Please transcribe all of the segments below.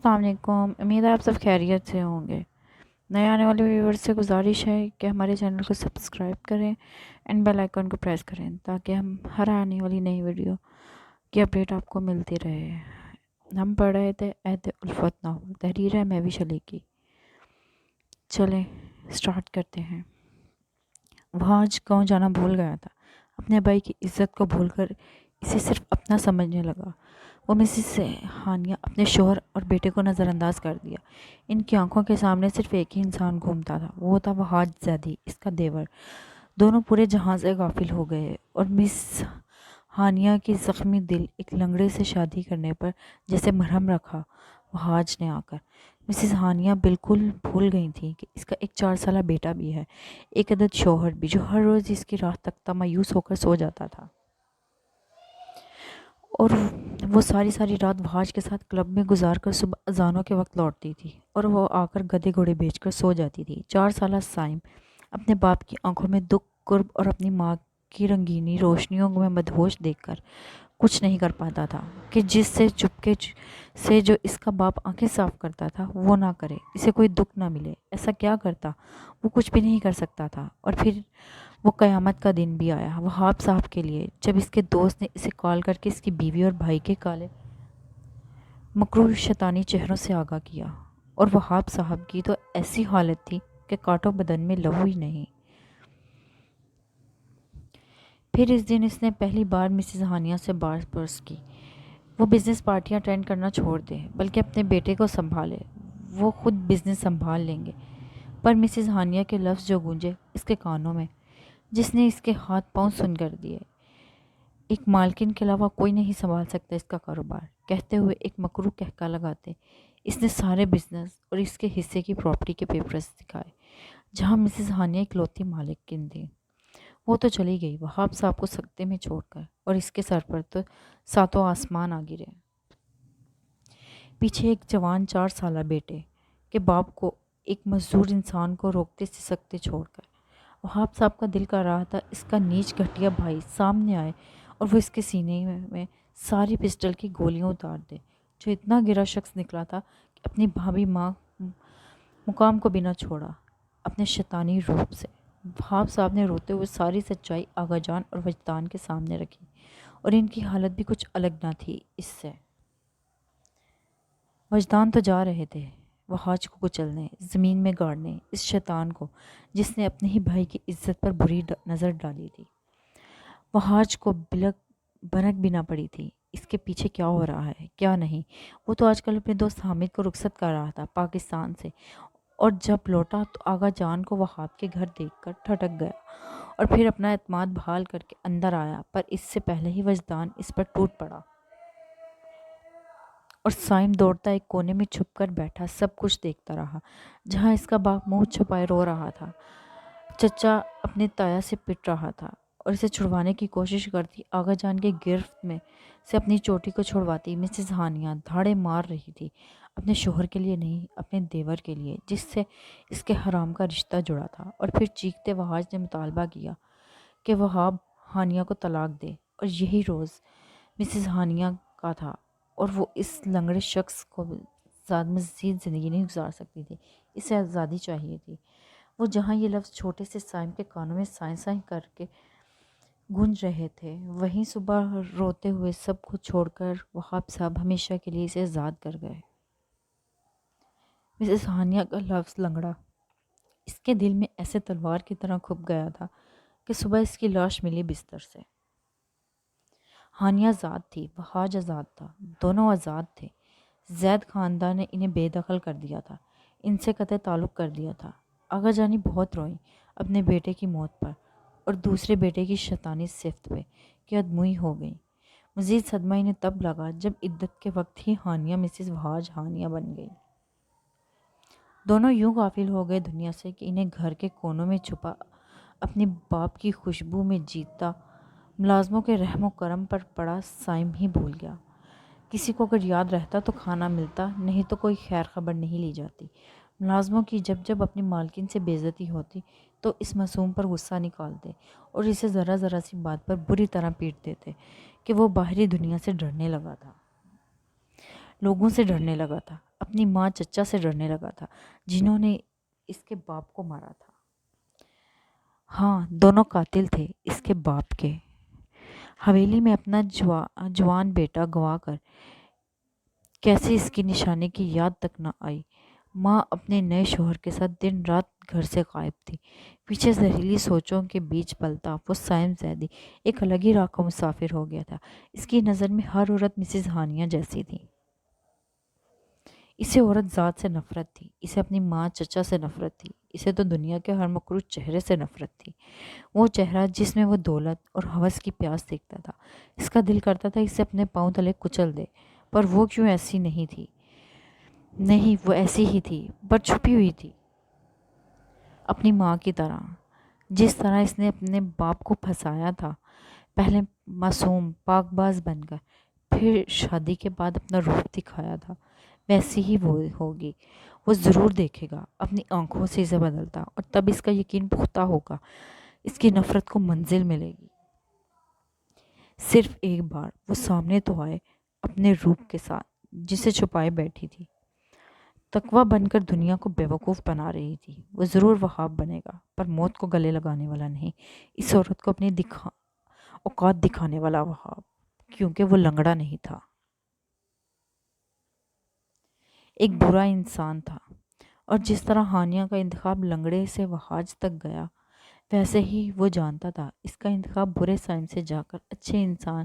السلام علیکم، امید ہے آپ سب خیریت سے ہوں گے۔ نئے آنے والے ویورز سے گزارش ہے کہ ہمارے چینل کو سبسکرائب کریں اینڈ بیل آئیکن کو پریس کریں تاکہ ہم ہر آنے والی نئی ویڈیو کی اپڈیٹ آپ کو ملتی رہے۔ ہم پڑھ رہے تھے عہد الفت ناول، تحریر ہے مہوش علی کی۔ چلیں سٹارٹ کرتے ہیں۔ وہ آج گاؤں جانا بھول گیا تھا، اپنے بھائی کی عزت کو بھول کر اسے صرف اپنا سمجھنے لگا۔ وہ مسز ہانیہ اپنے شوہر اور بیٹے کو نظر انداز کر دیا۔ ان کی آنکھوں کے سامنے صرف ایک ہی انسان گھومتا تھا، وہ تھا وہاج زیدی، اس کا دیور۔ دونوں پورے جہاں سے غافل ہو گئے اور مس ہانیہ کی زخمی دل ایک لنگڑے سے شادی کرنے پر جیسے مرہم رکھا وہاج نے آ کر۔ مسز ہانیہ بالکل بھول گئی تھی کہ اس کا ایک 4 سالہ بیٹا بھی ہے، ایک عدد شوہر بھی جو ہر روز اس کی رات تکتا مایوس ہو کر سو جاتا تھا، اور وہ ساری رات وہاج کے ساتھ کلب میں گزار کر صبح اذانوں کے وقت لوٹتی تھی اور وہ آ کر گدھے گھوڑے بیچ کر سو جاتی تھی۔ 4 سالہ سائم اپنے باپ کی آنکھوں میں دکھ، قرب اور اپنی ماں کی رنگینی روشنیوں میں مدہوش دیکھ کر کچھ نہیں کر پاتا تھا کہ جس سے چپکے سے جو اس کا باپ آنکھیں صاف کرتا تھا وہ نہ کرے، اسے کوئی دکھ نہ ملے۔ ایسا کیا کرتا؟ وہ کچھ بھی نہیں کر سکتا تھا۔ اور پھر وہ قیامت کا دن بھی آیا وہاب صاحب کے لیے، جب اس کے دوست نے اسے کال کر کے اس کی بیوی اور بھائی کے کالے مکروہ شیطانی چہروں سے آگاہ کیا۔ اور وہاب صاحب کی تو ایسی حالت تھی کہ کاٹو بدن میں لہو ہی نہیں۔ پھر اس دن اس نے پہلی بار مسز ہانیہ سے بات پرس کی۔ وہ بزنس پارٹیاں اٹینڈ کرنا چھوڑ دے بلکہ اپنے بیٹے کو سنبھالے، وہ خود بزنس سنبھال لیں گے۔ پر مسز ہانیہ کے لفظ جو گونجے اس کے کانوں میں، جس نے اس کے ہاتھ پاؤں سن کر دیے، ایک مالکن کے علاوہ کوئی نہیں سنبھال سکتا اس کا کاروبار، کہتے ہوئے ایک مکروہ کہکا لگاتے اس نے سارے بزنس اور اس کے حصے کی پراپرٹی کے پیپرز دکھائے، جہاں مسز ہانیہ اکلوتی مالکن تھی۔ وہ تو چلی گئی وہاب صاحب کو سکتے میں چھوڑ کر، اور اس کے سر پر تو ساتوں آسمان آ گرے۔ پیچھے ایک جوان 4 سالہ بیٹے کے باپ کو، ایک مزدور انسان کو روکتے سسکتے چھوڑ کر۔ وہاب صاحب کا دل کر رہا تھا اس کا نیچ گھٹیا بھائی سامنے آئے اور وہ اس کے سینے میں ساری پسٹل کی گولیاں اتار دے، جو اتنا گرا شخص نکلا تھا کہ اپنی بھابھی ماں مقام کو بنا چھوڑا اپنے شیطانی روپ سے۔ وہاب صاحب نے روتے ہوئے ساری سچائی آغا جان اور وجدان کے سامنے رکھی، اور ان کی حالت بھی کچھ الگ نہ تھی اس سے۔ وجدان تو جا رہے تھے وہاج کو کچلنے، زمین میں گاڑنے، اس شیطان کو جس نے اپنے ہی بھائی کی عزت پر بری نظر ڈالی تھی۔ وہاج کو بھنک بھی نہ پڑی تھی اس کے پیچھے کیا ہو رہا ہے کیا نہیں۔ وہ تو آج کل اپنے دوست حامد کو رخصت کر رہا تھا پاکستان سے، اور جب لوٹا تو آغا جان کو وہاب کے گھر دیکھ کر ٹھٹک گیا اور پھر اپنا اعتماد بحال کر کے اندر آیا، پر اس سے پہلے ہی وجدان اس پر ٹوٹ پڑا اور سائم دوڑتا ایک کونے میں چھپ کر بیٹھا سب کچھ دیکھتا رہا، جہاں اس کا باپ منہ چھپائے رو رہا تھا، چچا اپنے تایا سے پٹ رہا تھا اور اسے چھڑوانے کی کوشش کرتی آغا جان کے گرفت میں سے اپنی چوٹی کو چھڑواتی مسز ہانیہ دھاڑے مار رہی تھی، اپنے شوہر کے لیے نہیں، اپنے دیور کے لیے جس سے اس کے حرام کا رشتہ جڑا تھا۔ اور پھر چیختے وہاج نے مطالبہ کیا کہ وہاب ہانیہ کو طلاق دے، اور یہی روز مسز ہانیہ کا تھا اور وہ اس لنگڑے شخص کو مزید زندگی نہیں گزار سکتی تھی، اسے آزادی چاہیے تھی۔ وہ جہاں یہ لفظ چھوٹے سے سائم کے کانوں میں سائیں سائیں کر کے گونج رہے تھے، وہیں صبح روتے ہوئے سب کو چھوڑ کر وہاب صاحب ہمیشہ کے لیے اسے آزاد کر گئے۔ مسز ہانیہ کا لفظ لنگڑا اس کے دل میں ایسے تلوار کی طرح کھپ گیا تھا کہ صبح اس کی لاش ملی بستر سے۔ ہانیہ آزاد تھی، وہاج آزاد تھا، دونوں آزاد تھے۔ زید خاندان نے انہیں بے دخل کر دیا تھا، ان سے قطع تعلق کر دیا تھا۔ آغا جانی بہت روئیں اپنے بیٹے کی موت پر اور دوسرے بیٹے کی شیطانی صفت پہ کہ ادموئی ہو گئیں۔ مزید صدمہ انہیں تب لگا جب عدت کے وقت ہی ہانیہ مسز وہاج ہانیہ بن گئی۔ دونوں یوں غافل ہو گئے دنیا سے کہ انہیں گھر کے کونوں میں چھپا اپنی باپ کی خوشبو میں جیتا ملازموں کے رحم و کرم پر پڑا سائم ہی بھول گیا۔ کسی کو اگر یاد رہتا تو کھانا ملتا، نہیں تو کوئی خیر خبر نہیں لی جاتی۔ ملازموں کی جب اپنی مالکن سے بے عزتی ہوتی تو اس معصوم پر غصہ نکالتے اور اسے ذرا سی بات پر بری طرح پیٹ دیتے کہ وہ باہری دنیا سے ڈرنے لگا تھا۔ لوگوں سے ڈرنے لگا تھا، اپنی ماں چچا سے ڈرنے لگا تھا جنہوں نے اس کے باپ کو مارا تھا۔ ہاں، دونوں قاتل تھے اس کے باپ کے۔ حویلی میں اپنا جوان بیٹا گوا کر کیسے اس کی نشانی کی یاد تک نہ آئی۔ ماں اپنے نئے شوہر کے ساتھ دن رات گھر سے غائب تھی۔ پیچھے زہریلی سوچوں کے بیچ پلتا وہ سائم زیدی ایک الگ ہی راہ کا مسافر ہو گیا تھا۔ اس کی نظر میں ہر عورت مسز ہانیہ جیسی تھی۔ اسے عورت ذات سے نفرت تھی، اسے اپنی ماں چچا سے نفرت تھی، اسے تو دنیا کے ہر مکروہ چہرے سے نفرت تھی۔ وہ چہرہ جس میں وہ دولت اور ہوس کی پیاس دیکھتا تھا، اس کا دل کرتا تھا اسے اپنے پاؤں تلے کچل دے، پر وہ کیوں ایسی نہیں تھی؟ نہیں، وہ ایسی ہی تھی، پر چھپی ہوئی تھی، اپنی ماں کی طرح، جس طرح اس نے اپنے باپ کو پھنسایا تھا، پہلے معصوم پاک باز بن کر، پھر شادی کے بعد اپنا روپ دکھایا تھا، ویسی ہی وہ ہوگی۔ وہ ضرور دیکھے گا، اپنی آنکھوں سے اسے بدلتا، اور تب اس کا یقین پختہ ہوگا، اس کی نفرت کو منزل ملے گی۔ صرف ایک بار وہ سامنے تو آئے اپنے روپ کے ساتھ، جسے چھپائے بیٹھی تھی، تقوی بن کر دنیا کو بیوقوف بنا رہی تھی۔ وہ ضرور وہاب بنے گا، پر موت کو گلے لگانے والا نہیں، اس عورت کو اپنی اوقات دکھانے والا وہاب، کیونکہ وہ لنگڑا نہیں تھا، ایک برا انسان تھا، اور جس طرح ہانیہ کا انتخاب لنگڑے سے وہاج تک گیا، ویسے ہی وہ جانتا تھا اس کا انتخاب برے سائم سے جا کر اچھے انسان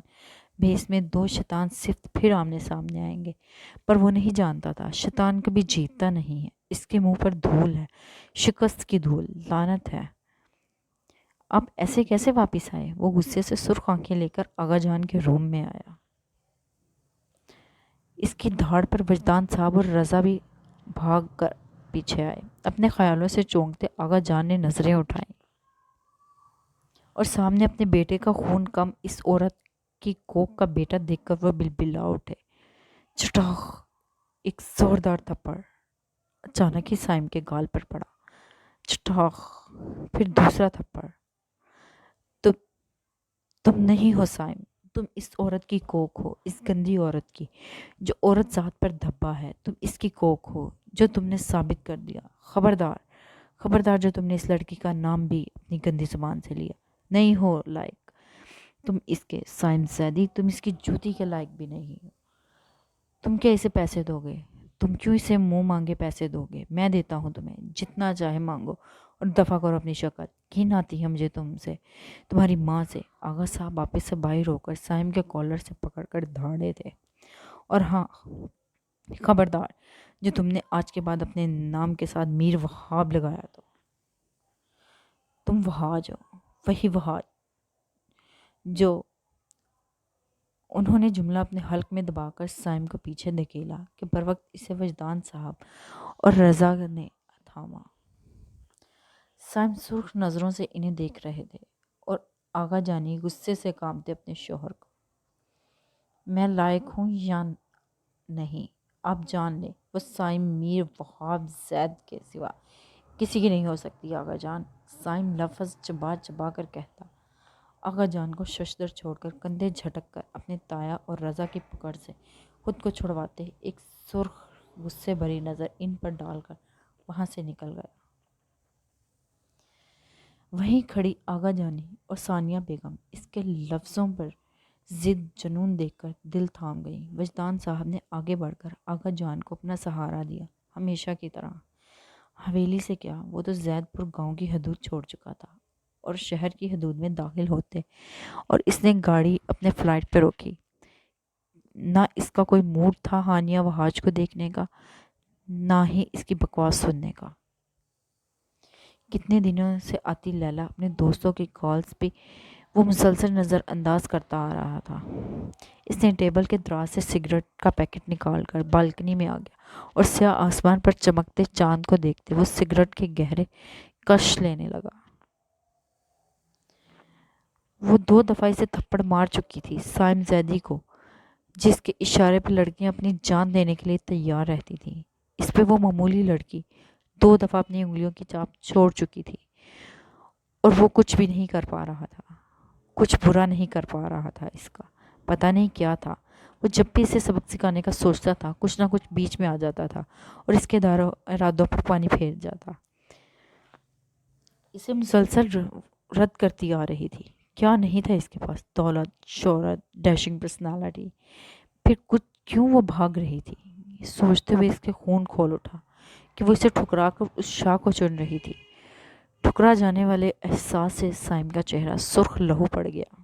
بھیس میں دو شیطان صفت پھر آمنے سامنے آئیں گے۔ پر وہ نہیں جانتا تھا شیطان کبھی جیتتا نہیں ہے، اس کے منہ پر دھول ہے، شکست کی دھول، لعنت ہے۔ آپ ایسے کیسے واپس آئے؟ وہ غصے سے سرخ آنکھیں لے کر آغا جان کے روم میں آیا۔ اس کی دھاڑ پر وجدان صاحب اور رضا بھی بھاگ کر پیچھے آئے۔ اپنے خیالوں سے چونکتے آغا جان نے نظریں اٹھائیں، اور سامنے اپنے بیٹے کا خون کم اس عورت کی کوکھ کا بیٹا دیکھ کر وہ بلبلا اٹھے۔ چٹاخ! ایک زوردار تھپڑ اچانک ہی سائم کے گال پر پڑا۔ چٹاخ! پھر دوسرا تھپڑ۔ تم نہیں ہو سائم، تم اس عورت کی کوکھ ہو، اس گندی عورت کی، جو عورت ذات پر دھبا ہے۔ تم اس کی کوکھ ہو، جو تم نے ثابت کر دیا۔ خبردار، خبردار جو تم نے اس لڑکی کا نام بھی اپنی گندی زبان سے لیا۔ نہیں ہو لائق تم اس کے، سائم زیدی، تم اس کی جوتی کے لائق بھی نہیں ہو۔ تم کیا اسے پیسے دو گے؟ تم کیوں اسے منہ مانگے پیسے دو گے؟ میں دیتا ہوں تمہیں، جتنا چاہے مانگو، اور دفع کرو اپنی شکل۔ گھن آتی ہے مجھے تم سے، تمہاری ماں سے۔ آغا صاحب واپس سے باہر ہو کر سائم کے کالر سے پکڑ کر دھاڑے تھے۔ اور ہاں، خبردار جو تم نے آج کے بعد اپنے نام کے ساتھ میر وہاب لگایا تو تم وہاج ہو، وہی وہاج جو… انہوں نے جملہ اپنے حلق میں دبا کر سائم کو پیچھے دھکیلا کہ بروقت اسے وجدان صاحب اور رضا نے تھاما۔ سائم سرخ نظروں سے انہیں دیکھ رہے تھے، اور آغا جانی غصے سے کانپتے اپنے شوہر کو۔ میں لائق ہوں یا نہیں، آپ جان لیں، وہ سائم میر وہاب زید کے سوا کسی کی نہیں ہو سکتی آغا جان۔ سائم لفظ چبا چبا کر کہتا۔ آغا جان کو ششدر چھوڑ کر کندھے جھٹک کر اپنے تایا اور رضا کی پکڑ سے خود کو چھڑواتے ایک سرخ غصے بھری نظر ان پر ڈال کر وہاں سے نکل گیا۔ وہیں کھڑی آغا جانی اور ثانیہ بیگم اس کے لفظوں پر ضد جنون دیکھ کر دل تھام گئی۔ وجدان صاحب نے آگے بڑھ کر آغا جان کو اپنا سہارا دیا، ہمیشہ کی طرح۔ حویلی سے کیا، وہ تو زید پور گاؤں کی حدود چھوڑ چکا تھا، اور شہر کی حدود میں داخل ہوتے اور اس نے گاڑی اپنے فلائٹ پہ روکی۔ نہ اس کا کوئی موڈ تھا ہانیہ وہاج کو دیکھنے کا، نہ ہی اس کی بکواس سننے کا۔ کتنے دنوں سے آتی لیلا اپنے دوستوں کی کالز بھی وہ مسلسل نظر انداز کرتا آ رہا تھا۔ اس نے ٹیبل کے دراز سے سگریٹ کا پیکٹ نکال کر بالکنی میں آ گیا، اور سیاہ آسمان پر چمکتے چاند کو دیکھتے وہ سگریٹ کے گہرے کش لینے لگا۔ وہ 2 دفعہ اسے تھپڑ مار چکی تھی، سائم زیدی کو، جس کے اشارے پہ لڑکیاں اپنی جان دینے کے لیے تیار رہتی تھیں۔ اس پہ وہ معمولی لڑکی 2 دفعہ اپنی انگلیوں کی چاپ چھوڑ چکی تھی، اور وہ کچھ بھی نہیں کر پا رہا تھا، کچھ برا نہیں کر پا رہا تھا۔ اس کا پتہ نہیں کیا تھا، وہ جب بھی اسے سبق سکھانے کا سوچتا تھا کچھ نہ کچھ بیچ میں آ جاتا تھا اور اس کے ارادوں پر پانی پھیر جاتا. اسے مسلسل رد کرتی آ رہی تھی. کیا نہیں تھا اس کے پاس؟ دولت، شہرت، ڈیشنگ پرسنالٹی. پھر کچھ کیوں وہ بھاگ رہی تھی؟ یہ سوچتے ہوئے اس کے خون کھول اٹھا کہ وہ اسے ٹھکرا کر اس شاہ کو چن رہی تھی. ٹھکرا جانے والے احساس سے سائم کا چہرہ سرخ لہو پڑ گیا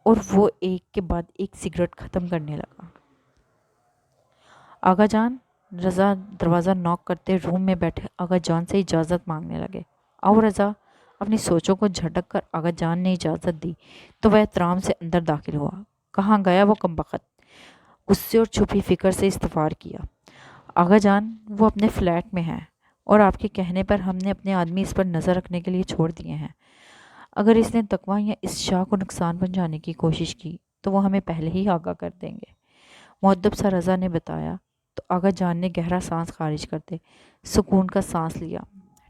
اور وہ ایک کے بعد ایک سگریٹ ختم کرنے لگا. آغا جان. رضا دروازہ نوک کرتے روم میں بیٹھے آغا جان سے اجازت مانگنے لگے. آؤ رضا. اپنی سوچوں کو جھٹک کر آغا جان نے اجازت دی تو وہ احترام سے اندر داخل ہوا. کہاں گیا وہ کمبخت؟ غصے اور چھپی فکر سے استفار کیا. آغا جان وہ اپنے فلیٹ میں ہے اور آپ کے کہنے پر ہم نے اپنے آدمی اس پر نظر رکھنے کے لیے چھوڑ دیے ہیں. اگر اس نے تقوی یا اس شاہ کو نقصان پہنچانے کی کوشش کی تو وہ ہمیں پہلے ہی آگاہ کر دیں گے. مؤدب سا رضا نے بتایا تو آغا جان نے گہرا سانس خارج کرتے سکون کا سانس لیا.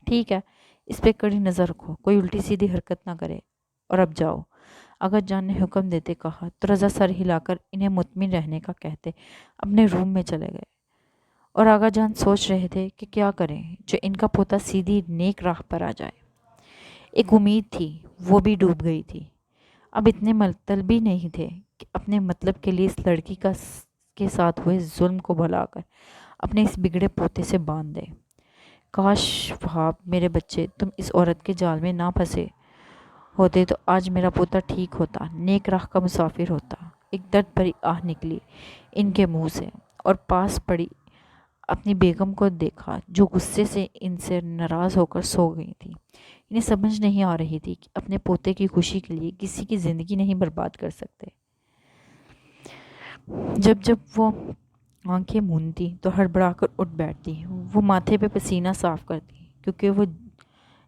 ٹھیک ہے، اس پہ کڑی نظر رکھو، کوئی الٹی سیدھی حرکت نہ کرے. اور اب جاؤ. آغا جان نے حکم دیتے کہا تو رضا سر ہلا کر انہیں مطمئن رہنے کا کہتے اپنے روم میں چلے گئے. اور آغا جان سوچ رہے تھے کہ کیا کریں جو ان کا پوتا سیدھی نیک راہ پر آ جائے. ایک امید تھی، وہ بھی ڈوب گئی تھی. اب اتنے مطلبی نہیں تھے کہ اپنے مطلب کے لیے اس لڑکی کے ساتھ ہوئے ظلم کو بھلا کر اپنے اس بگڑے پوتے سے باندھ دے. کاش وہاب میرے بچے تم اس عورت کے جال میں نہ پھنسے ہوتے تو آج میرا پوتا ٹھیک ہوتا، نیک راہ کا مسافر ہوتا. ایک درد بھری آہ نکلی ان کے منہ سے اور پاس پڑی اپنی بیگم کو دیکھا جو غصے سے ان سے ناراض ہو کر سو گئی تھی. انہیں سمجھ نہیں آ رہی تھی کہ اپنے پوتے کی خوشی کے لیے کسی کی زندگی نہیں برباد کر سکتے. جب جب وہ آنکھیں مونتی تو ہڑبڑا کر اٹھ بیٹھتی. وہ ماتھے پہ پسینہ صاف کرتی کیونکہ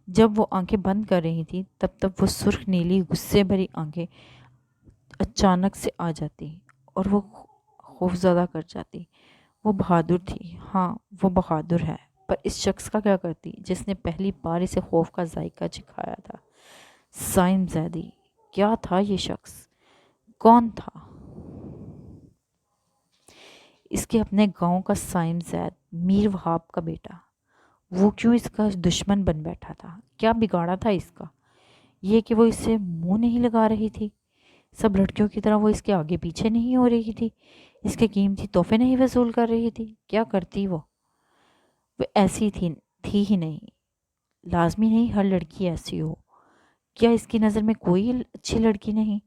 جب وہ آنکھیں بند کر رہی تھی تب وہ سرخ نیلی غصے بھری آنکھیں اچانک سے آ جاتی اور وہ خوفزدہ کر جاتی. وہ بہادر تھی، ہاں وہ بہادر ہے، پر اس شخص کا کیا کرتی جس نے پہلی بار اسے خوف کا ذائقہ چکھایا تھا؟ سائم زیدی. کیا تھا یہ شخص؟ کون تھا؟ اس کے اپنے گاؤں کا سائم زید، میر وہاب کا بیٹا. وہ کیوں اس کا دشمن بن بیٹھا تھا؟ کیا بگاڑا تھا اس کا؟ یہ کہ وہ اس سے منہ نہیں لگا رہی تھی، سب لڑکیوں کی طرح وہ اس کے آگے پیچھے نہیں ہو رہی تھی، اس کے قیمتی تحفے نہیں وصول کر رہی تھی. کیا کرتی وہ ایسی تھی ہی نہیں. لازمی نہیں ہر لڑکی ایسی ہو. کیا اس کی نظر میں کوئی اچھی لڑکی نہیں؟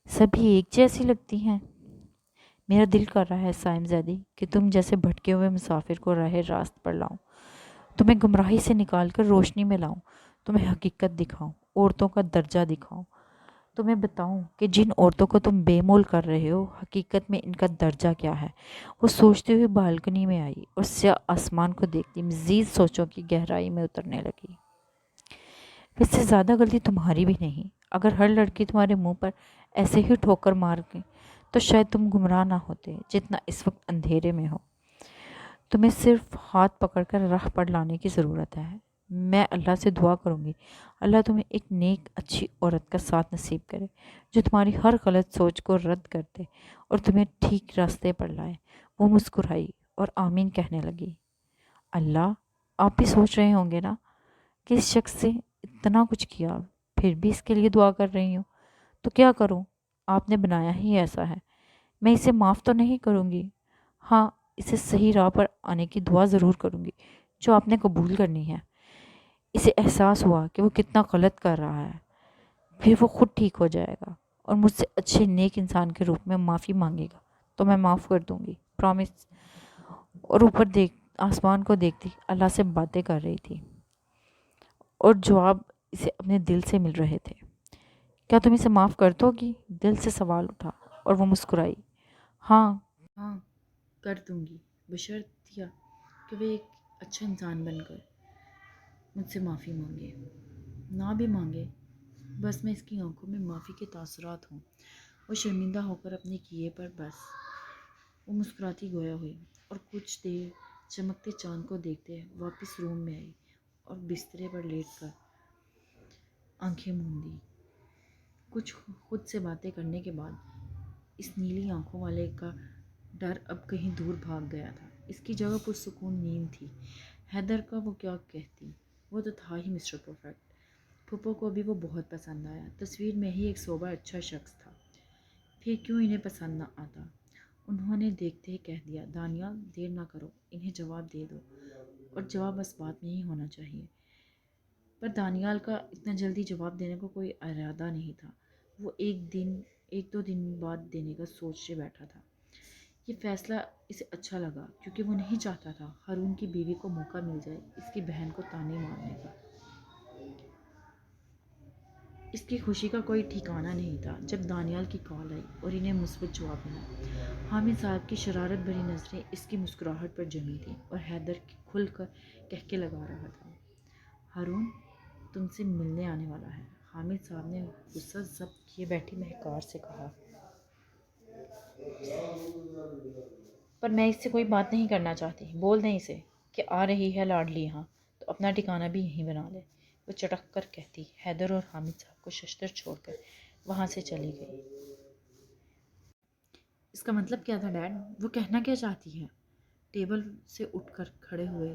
سبھی ایک جیسی لگتی ہیں. میرا دل کر رہا ہے سائم زیدی کہ تم جیسے بھٹکے ہوئے مسافر کو راہ راست پر لاؤں، تمہیں گمراہی سے نکال کر روشنی میں لاؤں، تمہیں حقیقت دکھاؤں، عورتوں کا درجہ دکھاؤں، تمہیں بتاؤں کہ جن عورتوں کو تم بے مول کر رہے ہو حقیقت میں ان کا درجہ کیا ہے. وہ سوچتے ہوئے بالکنی میں آئی اور سیاہ آسمان کو دیکھتی مزید سوچوں کی گہرائی میں اترنے لگی. اس سے زیادہ غلطی تمہاری بھی نہیں. اگر ہر لڑکی تمہارے منہ پر ایسے ہی ٹھوکر مار کے تو شاید تم گمراہ نہ ہوتے جتنا اس وقت اندھیرے میں ہو. تمہیں صرف ہاتھ پکڑ کر راہ پر لانے کی ضرورت ہے. میں اللہ سے دعا کروں گی اللہ تمہیں ایک نیک اچھی عورت کا ساتھ نصیب کرے جو تمہاری ہر غلط سوچ کو رد کر دے اور تمہیں ٹھیک راستے پر لائے. وہ مسکرائی اور آمین کہنے لگی. اللہ، آپ بھی سوچ رہے ہوں گے نا کہ اس شخص سے اتنا کچھ کیا پھر بھی اس کے لیے دعا کر رہی ہوں. تو کیا کروں؟ آپ نے بنایا ہی ایسا ہے. میں اسے معاف تو نہیں کروں گی، ہاں اسے صحیح راہ پر آنے کی دعا ضرور کروں گی جو آپ نے قبول کرنی ہے. اسے احساس ہوا کہ وہ کتنا غلط کر رہا ہے، پھر وہ خود ٹھیک ہو جائے گا اور مجھ سے اچھے نیک انسان کے روپ میں معافی مانگے گا تو میں معاف کر دوں گی، پرامس. اور اوپر آسمان کو دیکھتی اللہ سے باتیں کر رہی تھی اور جواب اسے اپنے دل سے مل رہے تھے. کیا تم اسے معاف کر دو گی؟ دل سے سوال اٹھا اور وہ مسکرائی. ہاں کر دوں گی، بشرط یہ کہ وہ ایک اچھا انسان بن کر مجھ سے معافی مانگے. نہ بھی مانگے، بس میں اس کی آنکھوں میں معافی کے تاثرات ہوں. وہ شرمندہ ہو کر اپنے کیے پر بس. وہ مسکراتی گویا ہوئی اور کچھ دیر چمکتے چاند کو دیکھتے واپس روم میں آئی اور بسترے پر لیٹ کر آنکھیں موندی. کچھ خود سے باتیں کرنے کے بعد اس نیلی آنکھوں والے کا ڈر اب کہیں دور بھاگ گیا تھا۔ اس کی جگہ پرسکون نیند تھی۔ حیدر کا وہ کیا کہتی، وہ تو تھا ہی مسٹر پرفیکٹ۔ پھپھو کو بھی وہ بہت پسند آیا۔ تصویر میں ہی ایک صوبہ اچھا شخص تھا، پھر کیوں انہیں پسند نہ آتا۔ انہوں نے دیکھتے ہی کہہ دیا، دانیال دیر نہ کرو، انہیں جواب دے دو، اور جواب بس بات میں ہی ہونا چاہیے۔ پر دانیال کا اتنا جلدی جواب دینے کو کوئی ارادہ نہیں تھا۔ وہ ایک دو دن بعد دینے کا سوچے بیٹھا تھا۔ یہ فیصلہ اسے اچھا لگا کیونکہ وہ نہیں چاہتا تھا ہارون کی بیوی کو موقع مل جائے اس کی بہن کو تانے مارنے کا۔ اس کی خوشی کا کوئی ٹھکانہ نہیں تھا جب دانیال کی کال آئی اور انہیں مثبت جواب ملا۔ حامد صاحب کی شرارت بھری نظریں اس کی مسکراہٹ پر جمی تھیں اور حیدر کھل کر کہکے لگا رہا تھا، ہارون تم سے ملنے آنے والا ہے۔ حامد صاحب نے غصہ ضبط کیے بیٹھی مہکار سے کہا، پر میں اس سے کوئی بات نہیں کرنا چاہتی، بول دیں اسے کہ آ رہی ہے لاڈلی یہاں تو اپنا ٹھکانہ بھی یہیں بنا لے۔ وہ چٹک کر کہتی حیدر اور حامد صاحب کو ششتر چھوڑ کر وہاں سے چلی گئی۔ اس کا مطلب کیا تھا ڈیڈ؟ وہ کہنا کیا چاہتی ہے؟ ٹیبل سے اٹھ کر کھڑے ہوئے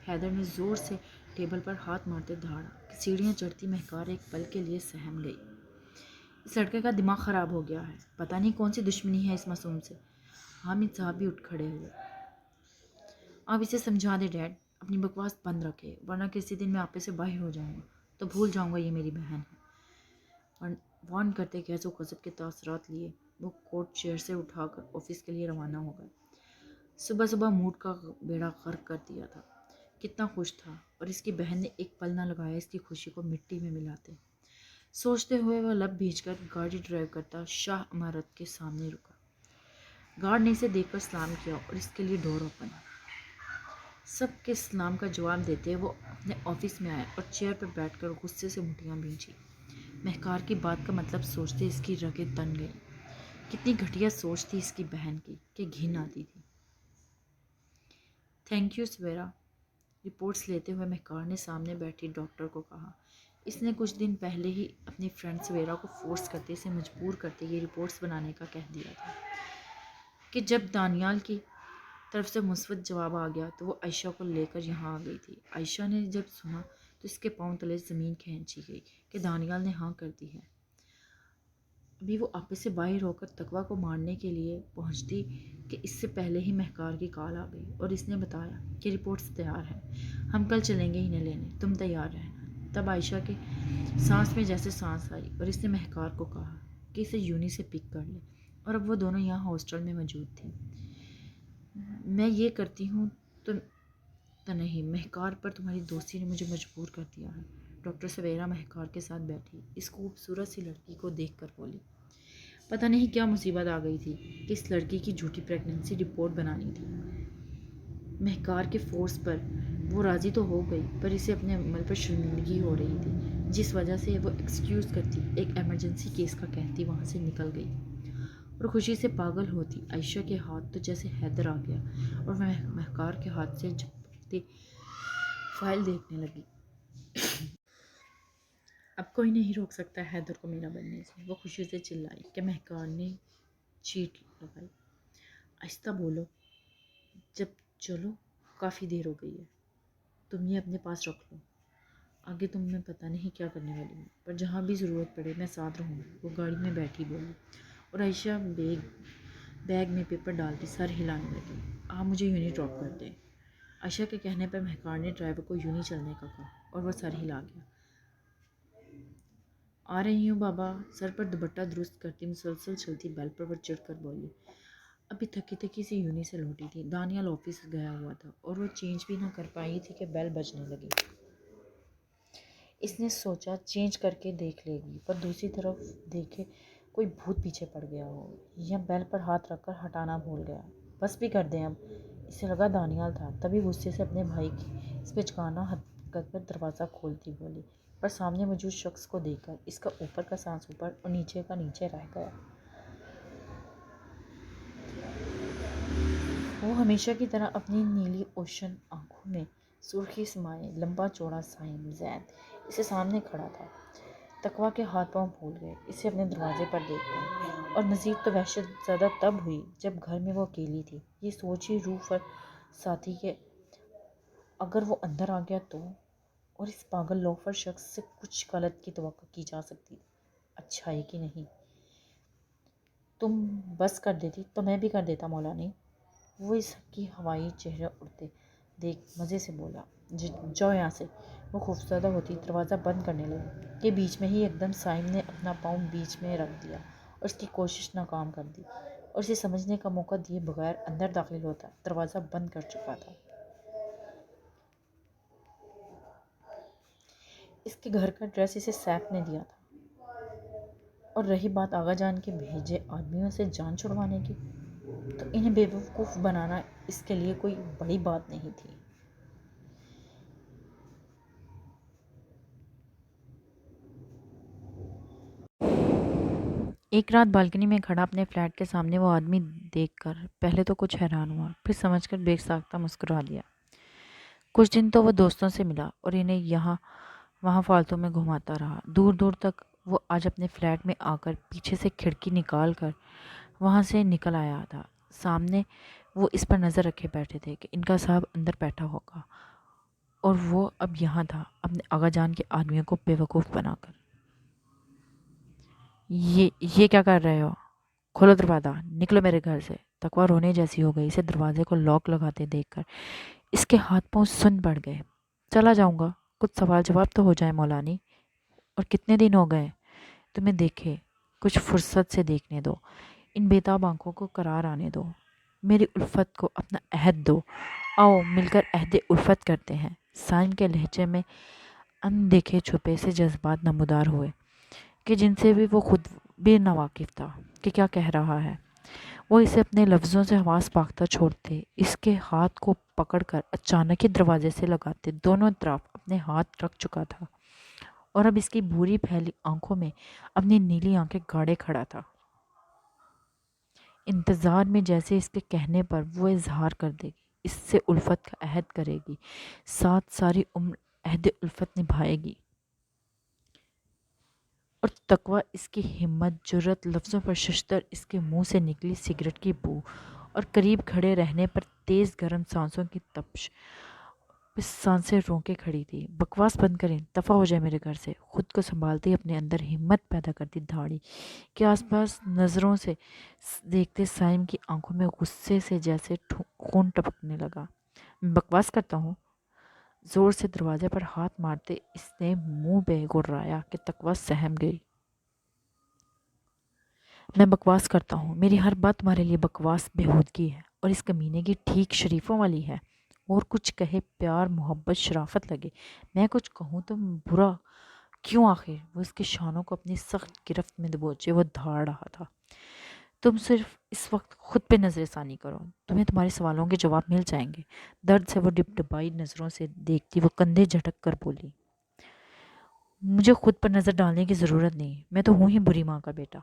حیدر نے زور سے ٹیبل پر ہاتھ مارتے دھاڑا کہ سیڑھیاں چڑھتی مہکار ایک پل کے لیے سہم گئی۔ اس لڑکے کا دماغ خراب ہو گیا ہے، پتہ نہیں کون سی دشمنی ہے اس معصوم سے۔ حامد صاحب بھی اٹھ کھڑے ہوئے۔ آپ اسے سمجھا دے ڈیڈ، اپنی بکواس بند رکھے، ورنہ کسی دن میں آپے سے باہر ہو جاؤں گا تو بھول جاؤں گا یہ میری بہن ہے۔ وارن کرتے غیظ و غضب کے تاثرات لیے وہ کوٹ چیئر سے اٹھا کر آفس کے لیے روانہ ہو گئے۔ صبح صبح موڈ کا بیڑا غرق کر دیا تھا۔ کتنا خوش تھا اور اس کی بہن نے ایک پل نہ لگایا اس کی خوشی کو مٹی میں ملاتے۔ سوچتے ہوئے وہ لب بھیج کر گاڑی ڈرائیو کرتا شاہ عمارت کے سامنے رکا۔ گارڈ نے اسے دیکھ کر سلام کیا اور اس کے لیے ڈور اوپن۔ سب کے سلام کا جواب دیتے وہ اپنے آفس میں آئے اور چیئر پر بیٹھ کر غصے سے مٹھیاں بھینچی۔ مہکار کی بات کا مطلب سوچتے اس کی رگیں تن گئیں۔ کتنی گھٹیا سوچ تھی اس کی بہن کی کہ گھن آتی تھی۔ تھینک یو سویرا، رپورٹس لیتے ہوئے مہکار نے سامنے بیٹھی ڈاکٹر کو کہا۔ اس نے کچھ دن پہلے ہی اپنی فرینڈ سویرا کو فورس کرتے اسے مجبور کرتے یہ رپورٹس بنانے کا کہہ دیا تھا کہ جب دانیال کی طرف سے مثبت جواب آ گیا تو وہ عائشہ کو لے کر یہاں آ گئی تھی۔ عائشہ نے جب سنا تو اس کے پاؤں تلے زمین کھینچی گئی کہ دانیال نے ہاں کر دی ہے۔ ابھی وہ آپے سے باہر ہو کر تقویٰ کو مارنے کے لیے پہنچتی کہ اس سے پہلے ہی مہکار کی کال آ گئی اور اس نے بتایا کہ رپورٹس تیار ہیں، ہم کل چلیں گے انہیں لینے، تم تیار رہنا۔ تب عائشہ کے سانس میں جیسے سانس آئی اور اس نے مہکار کو کہا کہ اسے یونی سے پک کر لے، اور اب وہ دونوں یہاں ہاسٹل میں موجود تھیں۔ میں یہ کرتی ہوں تو نہیں، مہکار پر تمہاری دوستی نے مجھے مجبور کر دیا ہے۔ ڈاکٹر سویرا مہکار کے ساتھ بیٹھی اس خوبصورت سی لڑکی کو دیکھ کر بولی۔ پتہ نہیں کیا مصیبت آ گئی تھی کہ اس لڑکی کی جھوٹی پریگننسی رپورٹ بنانی تھی۔ مہکار کے فورس پر وہ راضی تو ہو گئی، پر اسے اپنے عمل پر شرمندگی ہو رہی تھی، جس وجہ سے وہ ایکسکیوز کرتی، ایک ایمرجنسی کیس کا کہتی وہاں سے نکل گئی اور خوشی سے پاگل ہوتی عائشہ کے ہاتھ تو جیسے حیدر آ گیا اور وہ مہکار کے ہاتھ سے جھپکتی فائل دیکھنے لگی۔ اب کوئی نہیں روک سکتا حیدر کو میرا بننے سے، وہ خوشی سے چلائی کہ مہکار نے چیٹ لگائی۔ آہستہ بولو، جب چلو کافی دیر ہو گئی ہے، تم یہ اپنے پاس رکھ لو، آگے تم میں پتہ نہیں کیا کرنے والی ہوں، پر جہاں بھی ضرورت پڑے میں ساتھ رہوں گی۔ وہ گاڑی میں بیٹھی بولی اور عائشہ بیگ میں پیپر ڈالتی سر ہلانے لگی۔ آپ مجھے یونی ڈراپ کر دیں۔ عائشہ کے کہنے پر مہکار نے ڈرائیور کو یونی چلنے کا کہا اور وہ سر ہلا گیا۔ آ رہی ہوں بابا، سر پر دوپٹہ درست کرتی مسلسل چلتی بیل پر وہ چڑھ کر بولی۔ ابھی تھکی تھکی سی یونی سے لوٹی تھی۔ دانیال آفس گیا ہوا تھا اور وہ چینج بھی نہ کر پائی تھی کہ بیل بجنے لگی۔ اس نے سوچا چینج کر کے دیکھ لے گی، پر دوسری طرف دیکھے کوئی بھوت پیچھے پڑ گیا ہو یا بیل پر ہاتھ رکھ کر ہٹانا بھول گیا۔ بس بھی کر دیں اب، اسے لگا دانیال تھا، تبھی غصے سے اپنے بھائی کی اس بچگانہ حرکت پر دروازہ کھولتی بولی، پر سامنے موجود شخص کو دیکھ کر اس کا اوپر کا سانس اوپر اور نیچے کا نیچے رہ گیا۔ وہ ہمیشہ کی طرح اپنی نیلی اوشن آنکھوں میں سرخی سمائے لمبا چوڑا سائن زید اسے سامنے کھڑا تھا۔ تقویٰ کے ہاتھ پاؤں پھول گئے اسے اپنے دروازے پر دیکھ کر، اور مزید تو وحشت زدہ تب ہوئی جب گھر میں وہ اکیلی تھی۔ یہ سوچ ہی روح پر ساتھی کہ اگر وہ اندر آ گیا تو، اور اس پاگل لوفر شخص سے کچھ غلط کی توقع کی جا سکتی، اچھائی کی نہیں۔ تم بس کر دیتی تو میں بھی کر دیتا مولا نہیں۔ وہ اس کی ہوائی چہرہ اڑتے دیکھ مزے سے بولا، جاؤ یہاں سے۔ وہ خوفزدہ ہوتی دروازہ بند کرنے لگی کہ بیچ میں ہی ایک دم سائم نے اپنا پاؤں بیچ میں رکھ دیا اور اس کی کوشش ناکام کر دی، اور اسے سمجھنے کا موقع دیے بغیر اندر داخل ہوتا دروازہ بند کر چکا تھا۔ اس کے گھر کا ایڈریس اسے سیف نے دیا تھا، اور رہی بات آغا جان کے بھیجے آدمیوں سے جان چھڑوانے کی، تو انہیں بے وقوف بنانا اس کے لیے کوئی بڑی بات نہیں تھی۔ ایک رات بالکنی میں کھڑا اپنے فلیٹ کے سامنے وہ آدمی دیکھ کر پہلے تو کچھ حیران ہوا، پھر سمجھ کر بے ساختہ مسکرا دیا۔ کچھ دن تو وہ دوستوں سے ملا اور انہیں یہاں وہاں فالتو میں گھماتا رہا۔ دور دور تک وہ آج اپنے فلیٹ میں آ کر پیچھے سے کھڑکی نکال کر وہاں سے نکل آیا تھا۔ سامنے وہ اس پر نظر رکھے بیٹھے تھے کہ ان کا صاحب اندر بیٹھا ہوگا، اور وہ اب یہاں تھا اپنے آغا جان کے آدمیوں کو بے وقوف بنا کر۔ یہ کیا کر رہے ہو؟ کھولو دروازہ، نکلو میرے گھر سے۔ تقویٰ رونے جیسی ہو گئی اسے دروازے کو لاک لگاتے دیکھ کر۔ اس کے ہاتھ پاؤں سن پڑ گئے۔ چلا جاؤں گا، کچھ سوال جواب تو ہو جائے مولانی۔ اور کتنے دن ہو گئے تمہیں دیکھے؟ کچھ فرصت سے دیکھنے دو، ان بیتاب آنکھوں کو قرار آنے دو، میری الفت کو اپنا عہد دو۔ آؤ مل کر عہد الفت کرتے ہیں۔ سائم کے لہجے میں ان دیکھے چھپے سے جذبات نمودار ہوئے کہ جن سے بھی وہ خود بھی ناواقف تھا کہ کیا کہہ رہا ہے۔ وہ اسے اپنے لفظوں سے حواس باختہ چھوڑتے، اس کے ہاتھ کو پکڑ کر اچانک ہی دروازے سے لگاتے دونوں طرف اپنے ہاتھ رکھ چکا تھا، اور اب اس کی بھوری پھیلی آنکھوں میں اپنی نیلی آنکھیں گاڑے کھڑا تھا، انتظار میں جیسے اس کے کہنے پر وہ اظہار کر دے گی، اس سے الفت کا عہد کرے گی، ساتھ ساری عمر عہد الفت نبھائے گی۔ اور تقویٰ اس کی ہمت جرأت لفظوں پر ششتر اس کے منہ سے نکلی سگریٹ کی بو اور قریب کھڑے رہنے پر تیز گرم سانسوں کی تپش پہ سانسیں رونکے کھڑی تھی۔ بکواس بند کریں، دفع ہو جائے میرے گھر سے۔ خود کو سنبھالتے اپنے اندر ہمت پیدا کرتی دھاڑی کے آس پاس نظروں سے دیکھتے سائم کی آنکھوں میں غصے سے جیسے خون ٹپکنے لگا۔ میں بکواس کرتا ہوں؟ زور سے دروازے پر ہاتھ مارتے اس نے منہ بے گرایا کہ تقویٰ سہم گئی۔ میں بکواس کرتا ہوں؟ میری ہر بات تمہارے لیے بکواس بےہودگی ہے، اور اس کمینے کی ٹھیک شریفوں والی ہے۔ اور کچھ کہے، پیار محبت شرافت لگے، میں کچھ کہوں تو برا کیوں؟ آخر وہ اس کے شانوں کو اپنی سخت گرفت میں دبوچے وہ دھاڑ رہا تھا۔ تم صرف اس وقت خود پہ نظر ثانی کرو، تمہیں تمہارے سوالوں کے جواب مل جائیں گے۔ درد سے وہ ڈبڈبائی نظروں سے دیکھتی وہ کندھے جھٹک کر بولی، مجھے خود پر نظر ڈالنے کی ضرورت نہیں، میں تو ہوں ہی بری ماں کا بیٹا۔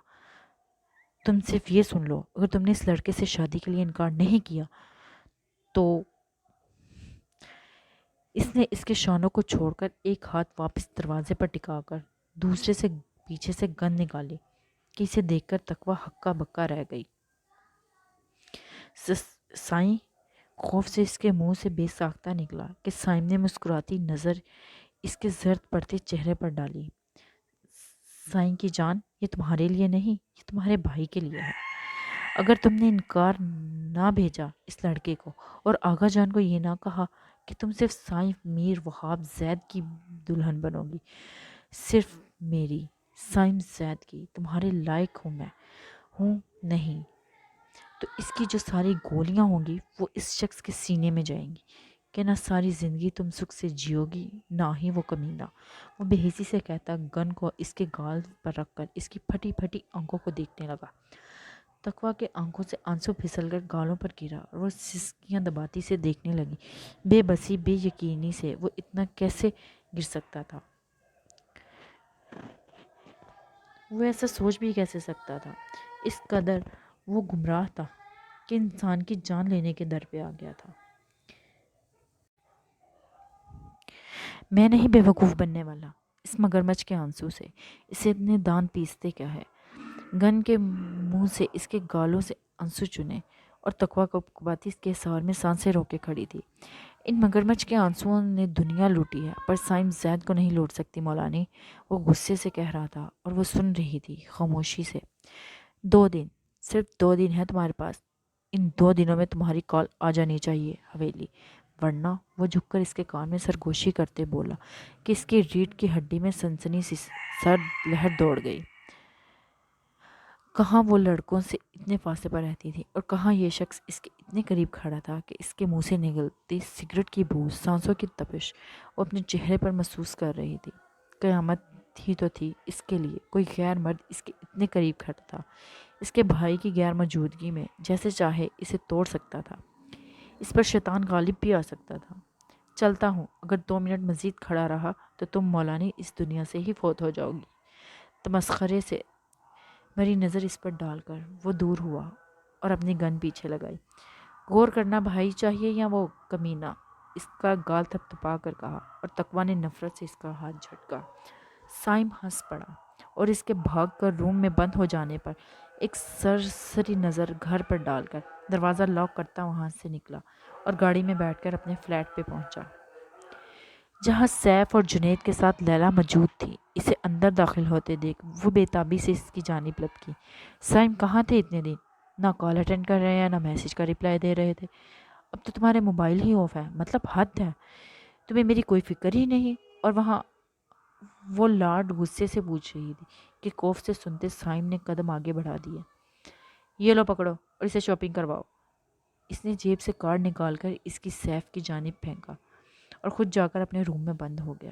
تم صرف یہ سن لو، اگر تم نے اس لڑکے سے شادی کے لیے انکار نہیں کیا تو… اس نے اس کے شانوں کو چھوڑ کر ایک ہاتھ واپس دروازے پر ٹکا کر دوسرے سے پیچھے سے گن نکالی کہ اسے دیکھ کر تقویٰ ہکا بکا رہ گئی۔ سائیں؟ خوف سے اس کے منہ سے بے ساختہ نکلا کہ سائم نے مسکراتی نظر اس کے زرد پڑتے چہرے پر ڈالی۔ سائیں کی جان، یہ تمہارے لیے نہیں، یہ تمہارے بھائی کے لیے ہے۔ اگر تم نے انکار نہ بھیجا اس لڑکے کو، اور آغا جان کو یہ نہ کہا کہ تم صرف سائیں میر وہاب زید کی دلہن بنو گی، صرف میری، سائم زید کی، تمہارے لائق ہوں میں، ہوں نہیں، تو اس کی جو ساری گولیاں ہوں گی وہ اس شخص کے سینے میں جائیں گی کہ نہ ساری زندگی تم سکھ سے جیو گی، نہ ہی وہ کمینہ۔ وہ بے حسی سے کہتا گن کو اس کے گال پر رکھ کر اس کی پھٹی پھٹی آنکھوں کو دیکھنے لگا۔ تقویٰ کے آنکھوں سے آنسو پھسل کر گالوں پر گرا اور وہ سسکیاں دباتی سے دیکھنے لگی، بے بسی بے یقینی سے۔ وہ اتنا کیسے گر سکتا تھا؟ وہ ایسا سوچ بھی کیسے سکتا تھا؟ اس قدر وہ گمراہ تھا کہ انسان کی جان لینے کے در پہ آ گیا تھا۔ میں نہیں بے وقوف بننے والا، اس مگرمچھ کے آنسو سے، اسے اتنے دانت پیستے کیا ہے؟ گن کے منہ سے اس کے گالوں سے آنسو چنے اور تقویٰ کو کباتی اس کے سار میں سانسیں روکے کھڑی تھی۔ ان مگرمچھ کے آنسوؤں نے دنیا لوٹی ہے پر سائم زید کو نہیں لوٹ سکتی مولانی، وہ غصے سے کہہ رہا تھا اور وہ سن رہی تھی خاموشی سے۔ 2 دن، صرف 2 دن ہے تمہارے پاس، ان 2 دنوں میں تمہاری کال آ جانی چاہیے حویلی، ورنہ وہ جھک کر اس کے کان میں سرگوشی کرتے بولا کہ اس کی ریڑھ کی ہڈی میں سنسنی سی سرد لہر دوڑ گئی۔ کہاں وہ لڑکوں سے اتنے فاصلے پر رہتی تھی اور کہاں یہ شخص اس کے اتنے قریب کھڑا تھا کہ اس کے منہ سے نگلتی سگریٹ کی بو، سانسوں کی تپش وہ اپنے چہرے پر محسوس کر رہی تھی۔ قیامت ہی تو تھی اس کے لیے، کوئی غیر مرد اس کے اتنے قریب کھڑا تھا، اس کے بھائی کی غیر موجودگی میں جیسے چاہے اسے توڑ سکتا تھا، اس پر شیطان غالب بھی آ سکتا تھا۔ چلتا ہوں، اگر 2 منٹ مزید کھڑا رہا تو تم مولانی اس دنیا سے ہی فوت ہو جاؤ گی۔ تمسخرے سے میری نظر اس پر ڈال کر وہ دور ہوا اور اپنی گن پیچھے لگائی۔ غور کرنا بھائی چاہیے یا وہ کمینہ، اس کا گال تھپ تھپا کر کہا اور تقویٰ نے نفرت سے اس کا ہاتھ جھٹکا۔ سائم ہنس پڑا اور اس کے بھاگ کر روم میں بند ہو جانے پر ایک سرسری نظر گھر پر ڈال کر دروازہ لاک کرتا وہاں سے نکلا اور گاڑی میں بیٹھ کر اپنے فلیٹ پہ پہنچا، جہاں سیف اور جنید کے ساتھ لیلا موجود تھی۔ اسے اندر داخل ہوتے دیکھ وہ بے تابی سے اس کی جانب لپکی۔ سائم کہاں تھے اتنے دن؟ نہ کال اٹینڈ کر رہے ہیں نہ میسج کا رپلائی دے رہے تھے، اب تو تمہارے موبائل ہی آف ہے، مطلب حد ہے، تمہیں میری کوئی فکر ہی نہیں۔ اور وہاں وہ لاڈ غصے سے پوچھ رہی تھی کہ خوف سے سنتے سائم نے قدم آگے بڑھا دیے۔ یہ لو پکڑو اور اسے شاپنگ کرواؤ۔ اس نے جیب سے کارڈ نکال کر اس کی سیف کی جانب پھینکا اور خود جا کر اپنے روم میں بند ہو گیا۔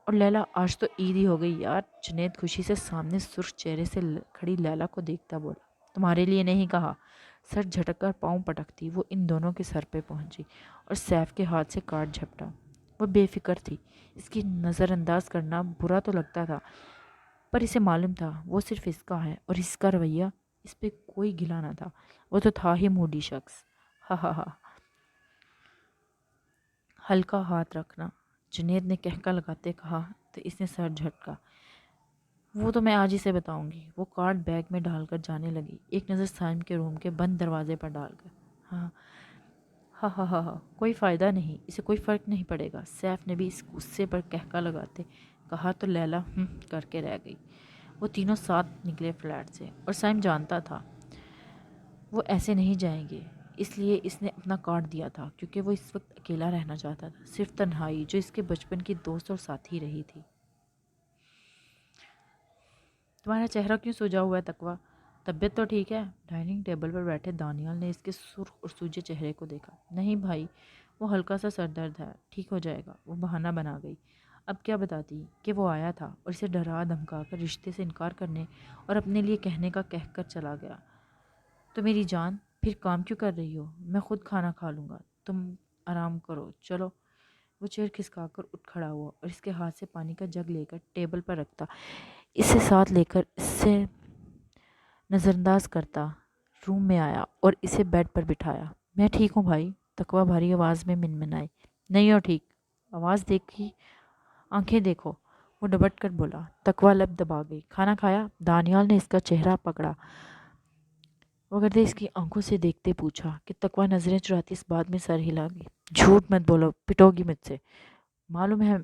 اور لیلا آج تو عید ہی ہو گئی یار، جنید خوشی سے سامنے سرخ چہرے سے کھڑی لیلا کو دیکھتا بولا۔ تمہارے لیے نہیں کہا۔ سر جھٹک کر پاؤں پٹکتی وہ ان دونوں کے سر پہ پہنچی اور سیف کے ہاتھ سے کارڈ جھپٹا۔ وہ بے فکر تھی، اس کی نظر انداز کرنا برا تو لگتا تھا پر اسے معلوم تھا وہ صرف اس کا ہے اور اس کا رویہ، اس پہ کوئی گلہ نہ تھا، وہ تو تھا ہی موڈی شخص۔ ہا ہا ہا۔ ہلکا ہاتھ رکھنا، جنید نے کہکا لگاتے کہا تو اس نے سر جھٹکا۔ وہ تو میں آج ہی سے بتاؤں گی۔ وہ کارڈ بیگ میں ڈال کر جانے لگی، ایک نظر سائم کے روم کے بند دروازے پر ڈال کر۔ ہاں ہاں ہاں ہاں ہاں، کوئی فائدہ نہیں، اسے کوئی فرق نہیں پڑے گا۔ سیف نے بھی اس غصے پر کہکا لگاتے کہا تو لیلا کر کے رہ گئی۔ وہ تینوں ساتھ نکلے فلیٹ سے اور سائم جانتا تھا وہ ایسے نہیں جائیں گے، اس لیے اس نے اپنا کارڈ دیا تھا کیونکہ وہ اس وقت اکیلا رہنا چاہتا تھا، صرف تنہائی جو اس کے بچپن کی دوست اور ساتھی رہی تھی۔ تمہارا چہرہ کیوں سوجا ہوا ہے تقویٰ؟ طبیعت تو ٹھیک ہے؟ ڈائننگ ٹیبل پر بیٹھے دانیال نے اس کے سرخ اور سوجے چہرے کو دیکھا۔ نہیں بھائی، وہ ہلکا سا سر درد ہے، ٹھیک ہو جائے گا۔ وہ بہانہ بنا گئی۔ اب کیا بتاتی کہ وہ آیا تھا اور اسے ڈرا دھمکا کر رشتے سے انکار کرنے اور اپنے لیے کہنے کا کہہ کر چلا گیا۔ تو میری جان پھر کام کیوں کر رہی ہو؟ میں خود کھانا کھا لوں گا، تم آرام کرو چلو۔ وہ چیئر کھسکا کر اٹھ کھڑا ہوا اور اس کے ہاتھ سے پانی کا جگ لے کر ٹیبل پر رکھتا، اسے ساتھ لے کر اس سے نظر انداز کرتا روم میں آیا اور اسے بیڈ پر بٹھایا۔ میں ٹھیک ہوں بھائی، تقویٰ بھاری آواز میں منمنائی۔ نہیں ہو ٹھیک، آواز دیکھی آنکھیں دیکھو، وہ ڈبٹ کر بولا۔ تقویٰ لب دبا گئی۔ کھانا کھایا؟ دانیال نے اس کا چہرہ پکڑا وگردے اس کی آنکھوں سے دیکھتے پوچھا کہ تقویٰ نظریں چراتی اس بات میں سر ہلا گئی۔ جھوٹ مت بولو، پٹو گی مجھ سے، معلوم ہے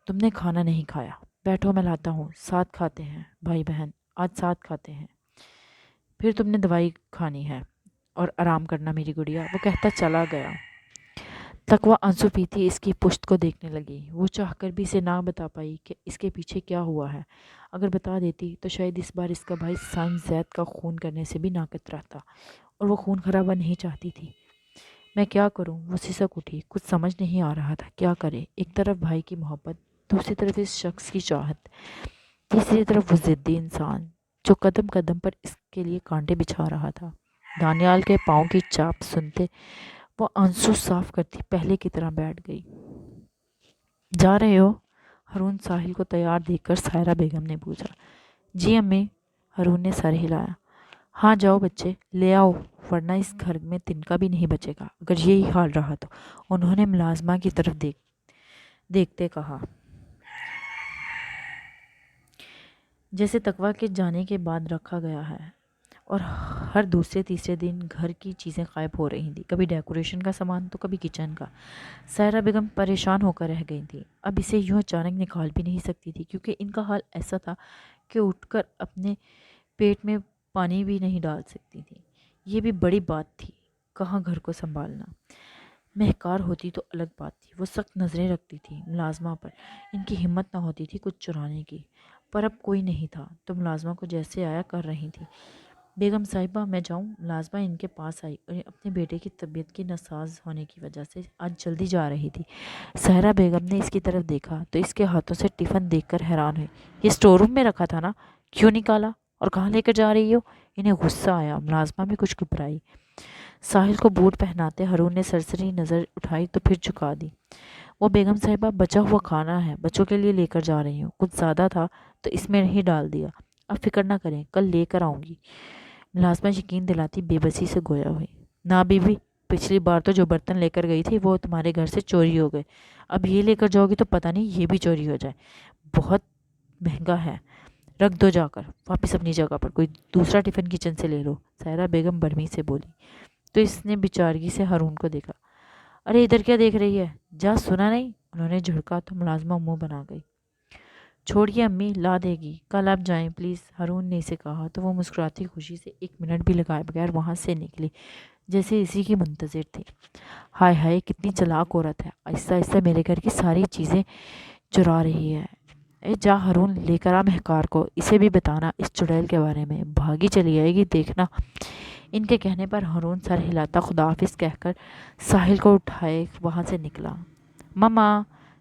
تم نے کھانا نہیں کھایا۔ بیٹھو میں لاتا ہوں، ساتھ کھاتے ہیں بھائی بہن، آج ساتھ کھاتے ہیں۔ پھر تم نے دوائی کھانی ہے اور آرام کرنا میری گڑیا، وہ کہتا چلا گیا۔ تقویٰ آنسو پیتی اس کی پشت کو دیکھنے لگی۔ وہ چاہ کر بھی اسے نہ بتا پائی کہ اس کے پیچھے کیا ہوا ہے، اگر بتا دیتی تو شاید اس بار اس کا بھائی سائم زید کا خون کرنے سے بھی ناقص رہتا اور وہ خون خرابہ نہیں چاہتی تھی۔ میں کیا کروں؟ وہ سسک اٹھی، کچھ سمجھ نہیں آ رہا تھا کیا کرے۔ ایک طرف بھائی کی محبت، دوسری طرف اس شخص کی چاہت، تیسری طرف وہ ضدی انسان جو قدم قدم پر اس کے لیے کانٹے بچھا رہا تھا۔ دانیال کے پاؤں کی چاپ سنتے وہ آنسو صاف کرتی پہلے کی طرح بیٹھ گئی۔ جا رہے ہو؟ ہارون ساحل کو تیار دیکھ کر سائرہ بیگم نے پوچھا۔ جی امی، ہارون نے سر ہلایا۔ ہاں جاؤ بچے لے آؤ، ورنہ اس گھر میں تنکا بھی نہیں بچے گا اگر یہی حال رہا تو، انہوں نے ملازمہ کی طرف دیکھتے کہا۔ جیسے تقویٰ کے جانے کے بعد رکھا گیا ہے، اور ہر دوسرے تیسرے دن گھر کی چیزیں غائب ہو رہی تھیں، کبھی ڈیکوریشن کا سامان تو کبھی کچن کا۔ سائرہ بیگم پریشان ہو کر رہ گئی تھی، اب اسے یوں اچانک نکال بھی نہیں سکتی تھی، کیونکہ ان کا حال ایسا تھا کہ اٹھ کر اپنے پیٹ میں پانی بھی نہیں ڈال سکتی تھی۔ یہ بھی بڑی بات تھی، کہاں گھر کو سنبھالنا۔ مہکار ہوتی تو الگ بات تھی، وہ سخت نظریں رکھتی تھی ملازمہ پر، ان کی ہمت نہ ہوتی تھی کچھ چرانے کی، پر اب کوئی نہیں تھا تو ملازمہ کو جیسے آیا کر رہی تھی۔ بیگم صاحبہ میں جاؤں؟ ملازمہ ان کے پاس آئی اور اپنے بیٹے کی طبیعت کی ناساز ہونے کی وجہ سے آج جلدی جا رہی تھی۔ سہرا بیگم نے اس کی طرف دیکھا تو اس کے ہاتھوں سے ٹفن دیکھ کر حیران ہوئی۔ یہ اسٹور روم میں رکھا تھا نا، کیوں نکالا اور کہاں لے کر جا رہی ہو؟ انہیں غصہ آیا، ملازمہ بھی کچھ گھبرائی۔ ساحل کو بوٹ پہناتے ہارون نے سرسری نظر اٹھائی تو پھر جھکا دی۔ وہ بیگم صاحبہ بچا ہوا کھانا ہے، بچوں کے لیے لے کر جا رہی ہوں، کچھ زیادہ تھا تو اس میں نہیں ڈال دیا، اب فکر نہ کریں، کل لے کر آؤں گی۔ ملازمہ یقین دلاتی بے بسی سے گویا ہوئی۔ نا بی بی، پچھلی بار تو جو برتن لے کر گئی تھی وہ تمہارے گھر سے چوری ہو گئے، اب یہ لے کر جاؤ گی تو پتہ نہیں یہ بھی چوری ہو جائے، بہت مہنگا ہے، رکھ دو جا کر واپس اپنی جگہ پر، کوئی دوسرا ٹفن کچن سے لے لو، سائرہ بیگم برمی سے بولی۔ تو اس نے بیچارگی سے ہارون کو دیکھا۔ ارے ادھر کیا دیکھ رہی ہے، جا، سنا نہیں؟ انہوں نے جھڑکا تو ملازمہ منہ بنا گئی۔ چھوڑیے امی، لا دے گی، کل آپ جائیں پلیز، ہارون نے اسے کہا تو وہ مسکراتی خوشی سے 1 منٹ بھی لگائے بغیر وہاں سے نکلی، جیسے اسی کی منتظر تھی۔ ہائے ہائے، کتنی چلاک عورت ہے، آہستہ آہستہ میرے گھر کی ساری چیزیں چرا رہی ہے۔ اے جا ہارون، لے کر آ مہکار کو، اسے بھی بتانا اس چڑیل کے بارے میں، بھاگی چلی آئے گی دیکھنا۔ ان کے کہنے پر ہارون سر ہلاتا خدا حافظ کہہ کر ساحل کو اٹھائے وہاں سے نکلا۔ مما!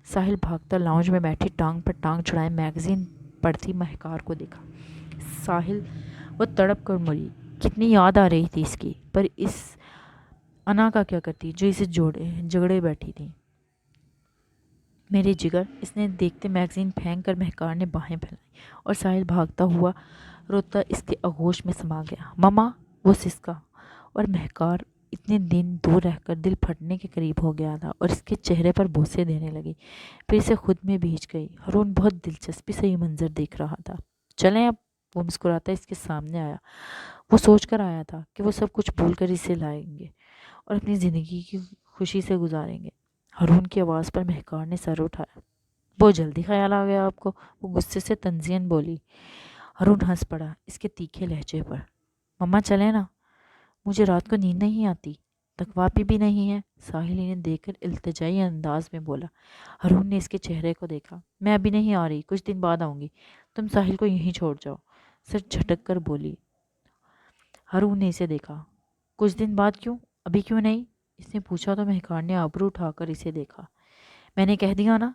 ساحل بھاگتا لاؤنج میں بیٹھی ٹانگ پر ٹانگ چڑھائے میگزین پڑھتی مہکار کو دیکھا۔ ساحل! وہ تڑپ کر مڑی، کتنی یاد آ رہی تھی اس کی، پر اس انا کا کیا کرتی جو اسے جگڑے بیٹھی تھی۔ میرے جگر! اس نے دیکھتے میگزین پھینک کر مہکار نے باہیں پھیلائی اور ساحل بھاگتا ہوا روتا اس کے آغوش میں سما گیا۔ مما! وہ سسکا، اور مہکار اتنے دن دور رہ کر دل پھٹنے کے قریب ہو گیا تھا اور اس کے چہرے پر بوسے دینے لگی، پھر اسے خود میں بھیج گئی۔ ہارون بہت دلچسپی سے یہ منظر دیکھ رہا تھا۔ چلیں اب، وہ مسکراتا اس کے سامنے آیا۔ وہ سوچ کر آیا تھا کہ وہ سب کچھ بھول کر اسے لائیں گے اور اپنی زندگی کی خوشی سے گزاریں گے۔ ہارون کی آواز پر مہکار نے سر اٹھایا۔ بہت جلدی خیال آ گیا آپ کو، وہ غصے سے تنزین بولی۔ ہارون ہنس پڑا اس کے تیکھے لہجے پر۔ مما چلیں نا، مجھے رات کو نیند نہیں آتی، تقویٰ بھی نہیں ہے، ساحل انہیں دیکھ کر التجائی انداز میں بولا۔ ہارون نے اس کے چہرے کو دیکھا۔ میں ابھی نہیں آ رہی، کچھ دن بعد آؤں گی، تم ساحل کو یہیں چھوڑ جاؤ، سر جھٹک کر بولی۔ ہارون نے اسے دیکھا۔ کچھ دن بعد کیوں، ابھی کیوں نہیں؟ اس نے پوچھا تو مہکار نے ابرو اٹھا کر اسے دیکھا۔ میں نے کہہ دیا نا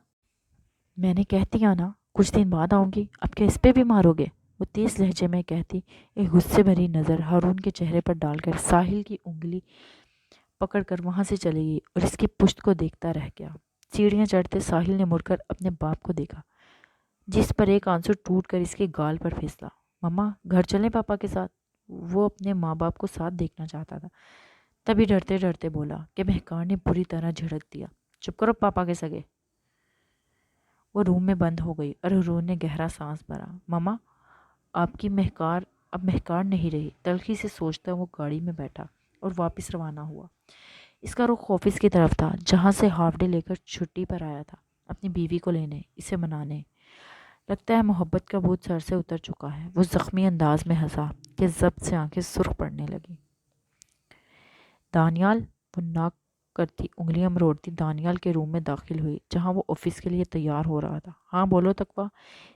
کچھ دن بعد آؤں گی، اب کیا اس پہ بھی مارو گے؟ وہ تیز لہجے میں کہتی ایک غصے بھری نظر ہارون کے چہرے پر ڈال کر ساحل کی انگلی پکڑ کر وہاں سے چلی گئی اور اس کی پشت کو دیکھتا رہ گیا۔ سیڑھیاں چڑھتے ساحل نے مڑ کر اپنے باپ کو دیکھا، جس پر ایک آنسو ٹوٹ کر اس کے گال پر پھسلا۔ مما، گھر چلیں پاپا کے ساتھ؟ وہ اپنے ماں باپ کو ساتھ دیکھنا چاہتا تھا، تبھی ڈرتے ڈرتے بولا کہ مہکار نے بری طرح جھڑک دیا۔ چپ کرو پاپا کے سگے! وہ روم میں بند ہو گئی اور ہارون نے گہرا سانس بھرا۔ مما، آپ کی مہکار اب مہکار نہیں رہی، تلخی سے سوچتا وہ گاڑی میں بیٹھا اور واپس روانہ ہوا۔ اس کا رخ آفس کی طرف تھا، جہاں سے ہاف ڈے لے کر چھٹی پر آیا تھا، اپنی بیوی کو لینے، اسے منانے۔ لگتا ہے محبت کا بوجھ سر سے اتر چکا ہے، وہ زخمی انداز میں ہنسا کہ ضبط سے آنکھیں سرخ پڑنے لگی۔ دانیال! وہ ناک کرتی انگلیاں مروڑتی دانیال کے روم میں داخل ہوئی، جہاں وہ آفس کے لیے تیار ہو رہا تھا۔ ہاں بولو تقویٰ!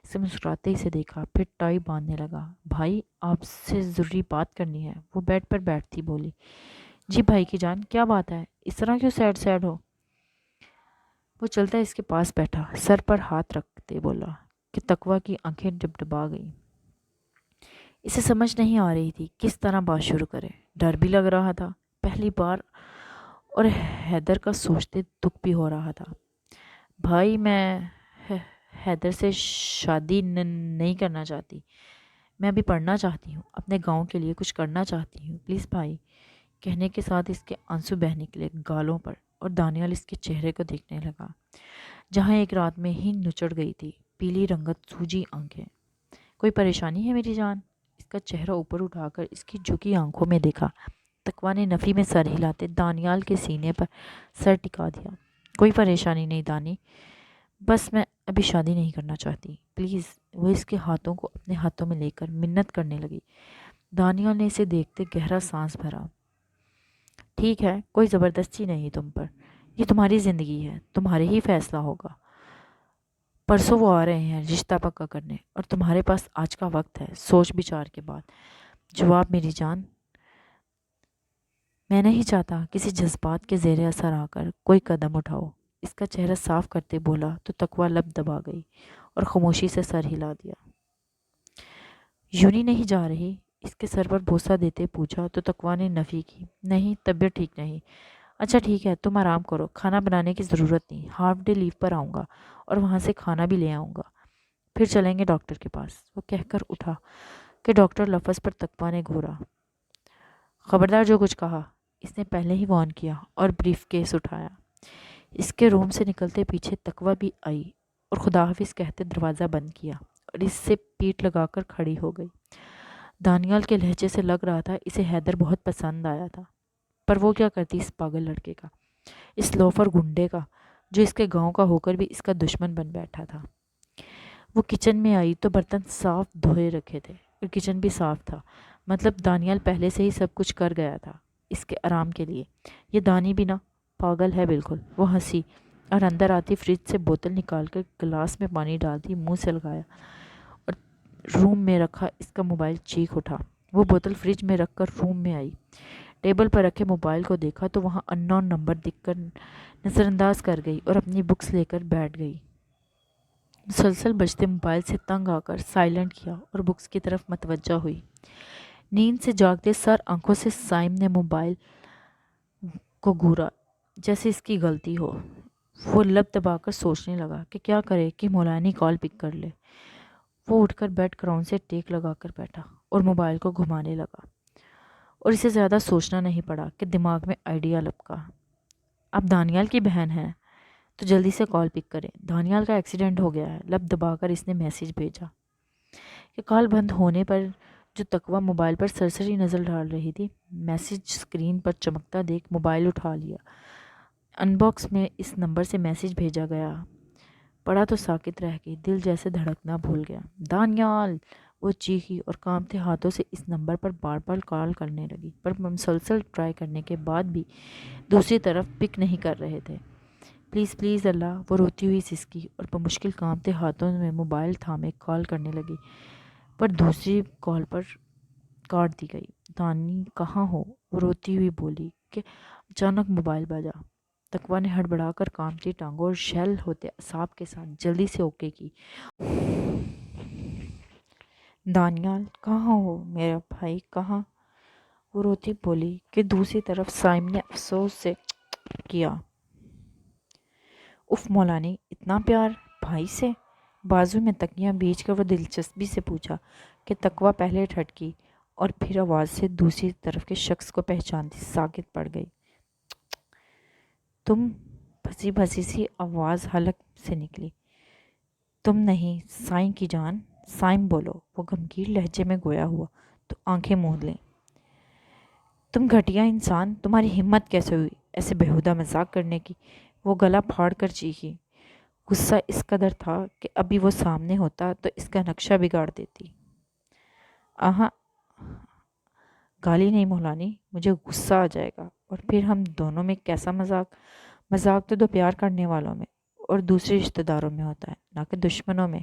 اسے مسکراتے اسے دیکھا، پھر ٹائی باندھنے لگا۔ بھائی، آپ سے ضروری بات کرنی ہے، وہ بیڈ پر بیٹھتی بولی۔ جی بھائی کی جان، کیا بات ہے، اس طرح کیوں سیڈ ہو؟ وہ چلتا اس کے پاس بیٹھا، سر پر ہاتھ رکھتے بولا کہ تقویٰ کی آنکھیں ڈبڈبا گئیں۔ اسے سمجھ نہیں آ رہی تھی کس طرح بات شروع کرے، ڈر بھی لگ رہا تھا پہلی بار، اور حیدر کا سوچتے دکھ بھی ہو رہا تھا۔ بھائی، میں حیدر سے شادی نہیں کرنا چاہتی، میں ابھی پڑھنا چاہتی ہوں، اپنے گاؤں کے لیے کچھ کرنا چاہتی ہوں، پلیز بھائی، کہنے کے ساتھ اس کے آنسو بہہ نکلے گالوں پر، اور دانیال اس کے چہرے کو دیکھنے لگا، جہاں ایک رات میں ہی نچڑ گئی تھی پیلی رنگت سوجی آنکھیں۔ کوئی پریشانی ہے میری جان؟ اس کا چہرہ اوپر اٹھا کر اس کی جھکی آنکھوں میں دیکھا۔ تقویٰ نے نفی میں سر ہلاتے دانیال کے سینے پر سر ٹکا دیا۔ کوئی پریشانی نہیں دانی، بس میں ابھی شادی نہیں کرنا چاہتی، پلیز۔ وہ اس کے ہاتھوں کو اپنے ہاتھوں میں لے کر منت کرنے لگی۔ دانیال نے اسے دیکھتے گہرا سانس بھرا۔ ٹھیک ہے، کوئی زبردستی نہیں تم پر، یہ تمہاری زندگی ہے، تمہارے ہی فیصلہ ہوگا۔ پرسوں وہ آ رہے ہیں رشتہ پکا کرنے، اور تمہارے پاس آج کا وقت ہے سوچ بچار کے بعد جواب۔ میری جان، میں نہیں چاہتا کسی جذبات کے زیر اثر آ کر کوئی قدم اٹھاؤ، اس کا چہرہ صاف کرتے بولا تو تقویٰ لب دبا گئی اور خاموشی سے سر ہلا دیا۔ یونی نہیں جا رہی؟ اس کے سر پر بوسہ دیتے پوچھا تو تقویٰ نے نفی کی۔ نہیں، طبیعت ٹھیک نہیں۔ اچھا ٹھیک ہے، تم آرام کرو، کھانا بنانے کی ضرورت نہیں، ہاف ڈے لیو پر آؤں گا اور وہاں سے کھانا بھی لے آؤں گا، پھر چلیں گے ڈاکٹر کے پاس۔ وہ کہہ کر اٹھا کہ ڈاکٹر لفظ پر تقویٰ نے گھورا۔ خبردار جو کچھ کہا۔ اس نے پہلے ہی وارن کیا اور بریف کیس اٹھایا۔ اس کے روم سے نکلتے پیچھے تقویٰ بھی آئی اور خدا حافظ کہتے دروازہ بند کیا اور اس سے پیٹ لگا کر کھڑی ہو گئی۔ دانیال کے لہجے سے لگ رہا تھا اسے حیدر بہت پسند آیا تھا، پر وہ کیا کرتی اس پاگل لڑکے کا، اس لوفر گنڈے کا، جو اس کے گاؤں کا ہو کر بھی اس کا دشمن بن بیٹھا تھا۔ وہ کچن میں آئی تو برتن صاف دھوئے رکھے تھے اور کچن بھی صاف تھا، مطلب دانیال پہلے سے ہی سب کچھ کر گیا تھا اس کے آرام کے لیے۔ یہ دانی بھی نا پاگل ہے بالکل۔ وہ ہنسی اور اندر آتی فریج سے بوتل نکال کر گلاس میں پانی ڈالتی منہ سے لگایا اور روم میں رکھا اس کا موبائل چیخ اٹھا۔ وہ بوتل فریج میں رکھ کر روم میں آئی، ٹیبل پر رکھے موبائل کو دیکھا تو وہاں ان نون نمبر دکھ کر نظر انداز کر گئی اور اپنی بکس لے کر بیٹھ گئی۔ مسلسل بجتے موبائل سے تنگ آ کر سائلنٹ کیا اور بکس کی طرف متوجہ ہوئی۔ نیند سے جاگتے سر آنکھوں سے سائم نے موبائل کو گھورا جیسے اس کی غلطی ہو۔ وہ لب دبا کر سوچنے لگا کہ کیا کرے کہ مولانی کال پک کر لے۔ وہ اٹھ کر بیڈ کراؤن سے ٹیک لگا کر بیٹھا اور موبائل کو گھمانے لگا، اور اسے زیادہ سوچنا نہیں پڑا کہ دماغ میں آئیڈیا لپکا۔ اب دانیال کی بہن ہے تو جلدی سے کال پک کریں، دانیال کا ایکسیڈنٹ ہو گیا ہے۔ لب دبا کر اس نے میسیج بھیجا کہ کال بند ہونے پر جو تقویٰ موبائل پر سرسری نظر ڈال رہی تھی، میسیج اسکرین پر چمکتا دیکھ موبائل اٹھا لیا۔ ان باکس میں اس نمبر سے میسیج بھیجا گیا۔ پڑھا تو ساکت رہ گئی، دل جیسے دھڑکنا بھول گیا۔ دانیال! وہ چیخی اور کانپتے ہاتھوں سے اس نمبر پر بار بار کال کرنے لگی، پر مسلسل ٹرائی کرنے کے بعد بھی دوسری طرف پک نہیں کر رہے تھے۔ پلیز پلیز اللہ! وہ روتی ہوئی سسکی اور بمشکل کانپتے ہاتھوں میں موبائل تھامے کال کرنے لگی، پر دوسری کال پر کاٹ دی گئی۔ دانی کہاں ہو؟ وہ روتی ہوئی بولی کہ اچانک موبائل بجا۔ تقویٰ نے ہڑبڑا کر کانپتی ٹانگوں اور شیل ہوتے اعصاب کے ساتھ جلدی سے اوکے کی۔ دانیال کہاں ہو میرا بھائی کہاں؟ وہ روتی بولی کہ دوسری طرف سائم نے افسوس سے کیا۔ اف مولانی، اتنا پیار بھائی سے؟ بازو میں تکیاں بیچ کر وہ دلچسپی سے پوچھا کہ تقویٰ پہلے ٹھٹکی اور پھر آواز سے دوسری طرف کے شخص کو پہچانتی ساکت پڑ گئی۔ تم؟ پھنسی پھنسی سی آواز حلق سے نکلی۔ تم نہیں سائیں کی جان، سائم بولو۔ وہ گمگیر لہجے میں گویا ہوا تو آنکھیں موند لیں۔ تم گھٹیا انسان، تمہاری ہمت کیسے ہوئی ایسے بےہودہ مذاق کرنے کی؟ وہ گلا پھاڑ کر چیخی۔ غصہ اس قدر تھا کہ ابھی وہ سامنے ہوتا تو اس کا نقشہ بگاڑ دیتی۔ آہا، گالی نہیں مولانی، مجھے غصہ آ جائے گا اور پھر ہم دونوں میں کیسا مذاق؟ مذاق تو دو پیار کرنے والوں میں اور دوسرے رشتہ داروں میں ہوتا ہے، نہ کہ دشمنوں میں۔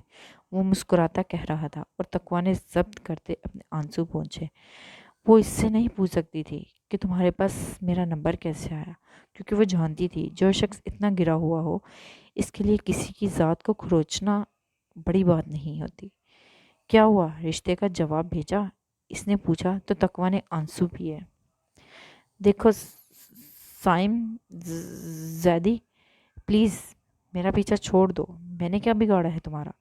وہ مسکراتا کہہ رہا تھا اور تقویٰ نے ضبط کرتے اپنے آنسو پونچھے۔ وہ اس سے نہیں پوچھ سکتی تھی کہ تمہارے پاس میرا نمبر کیسے آیا، کیونکہ وہ جانتی تھی جو شخص اتنا گرا ہوا ہو اس کے لیے کسی کی ذات کو کھروچنا بڑی بات نہیں ہوتی۔ کیا ہوا، رشتے کا جواب بھیجا؟ اس نے پوچھا تو تقویٰ نے آنسو پیے۔ دیکھو سائم زیدی، پلیز میرا پیچھا چھوڑ دو، میں نے کیا بگاڑا ہے تمہارا؟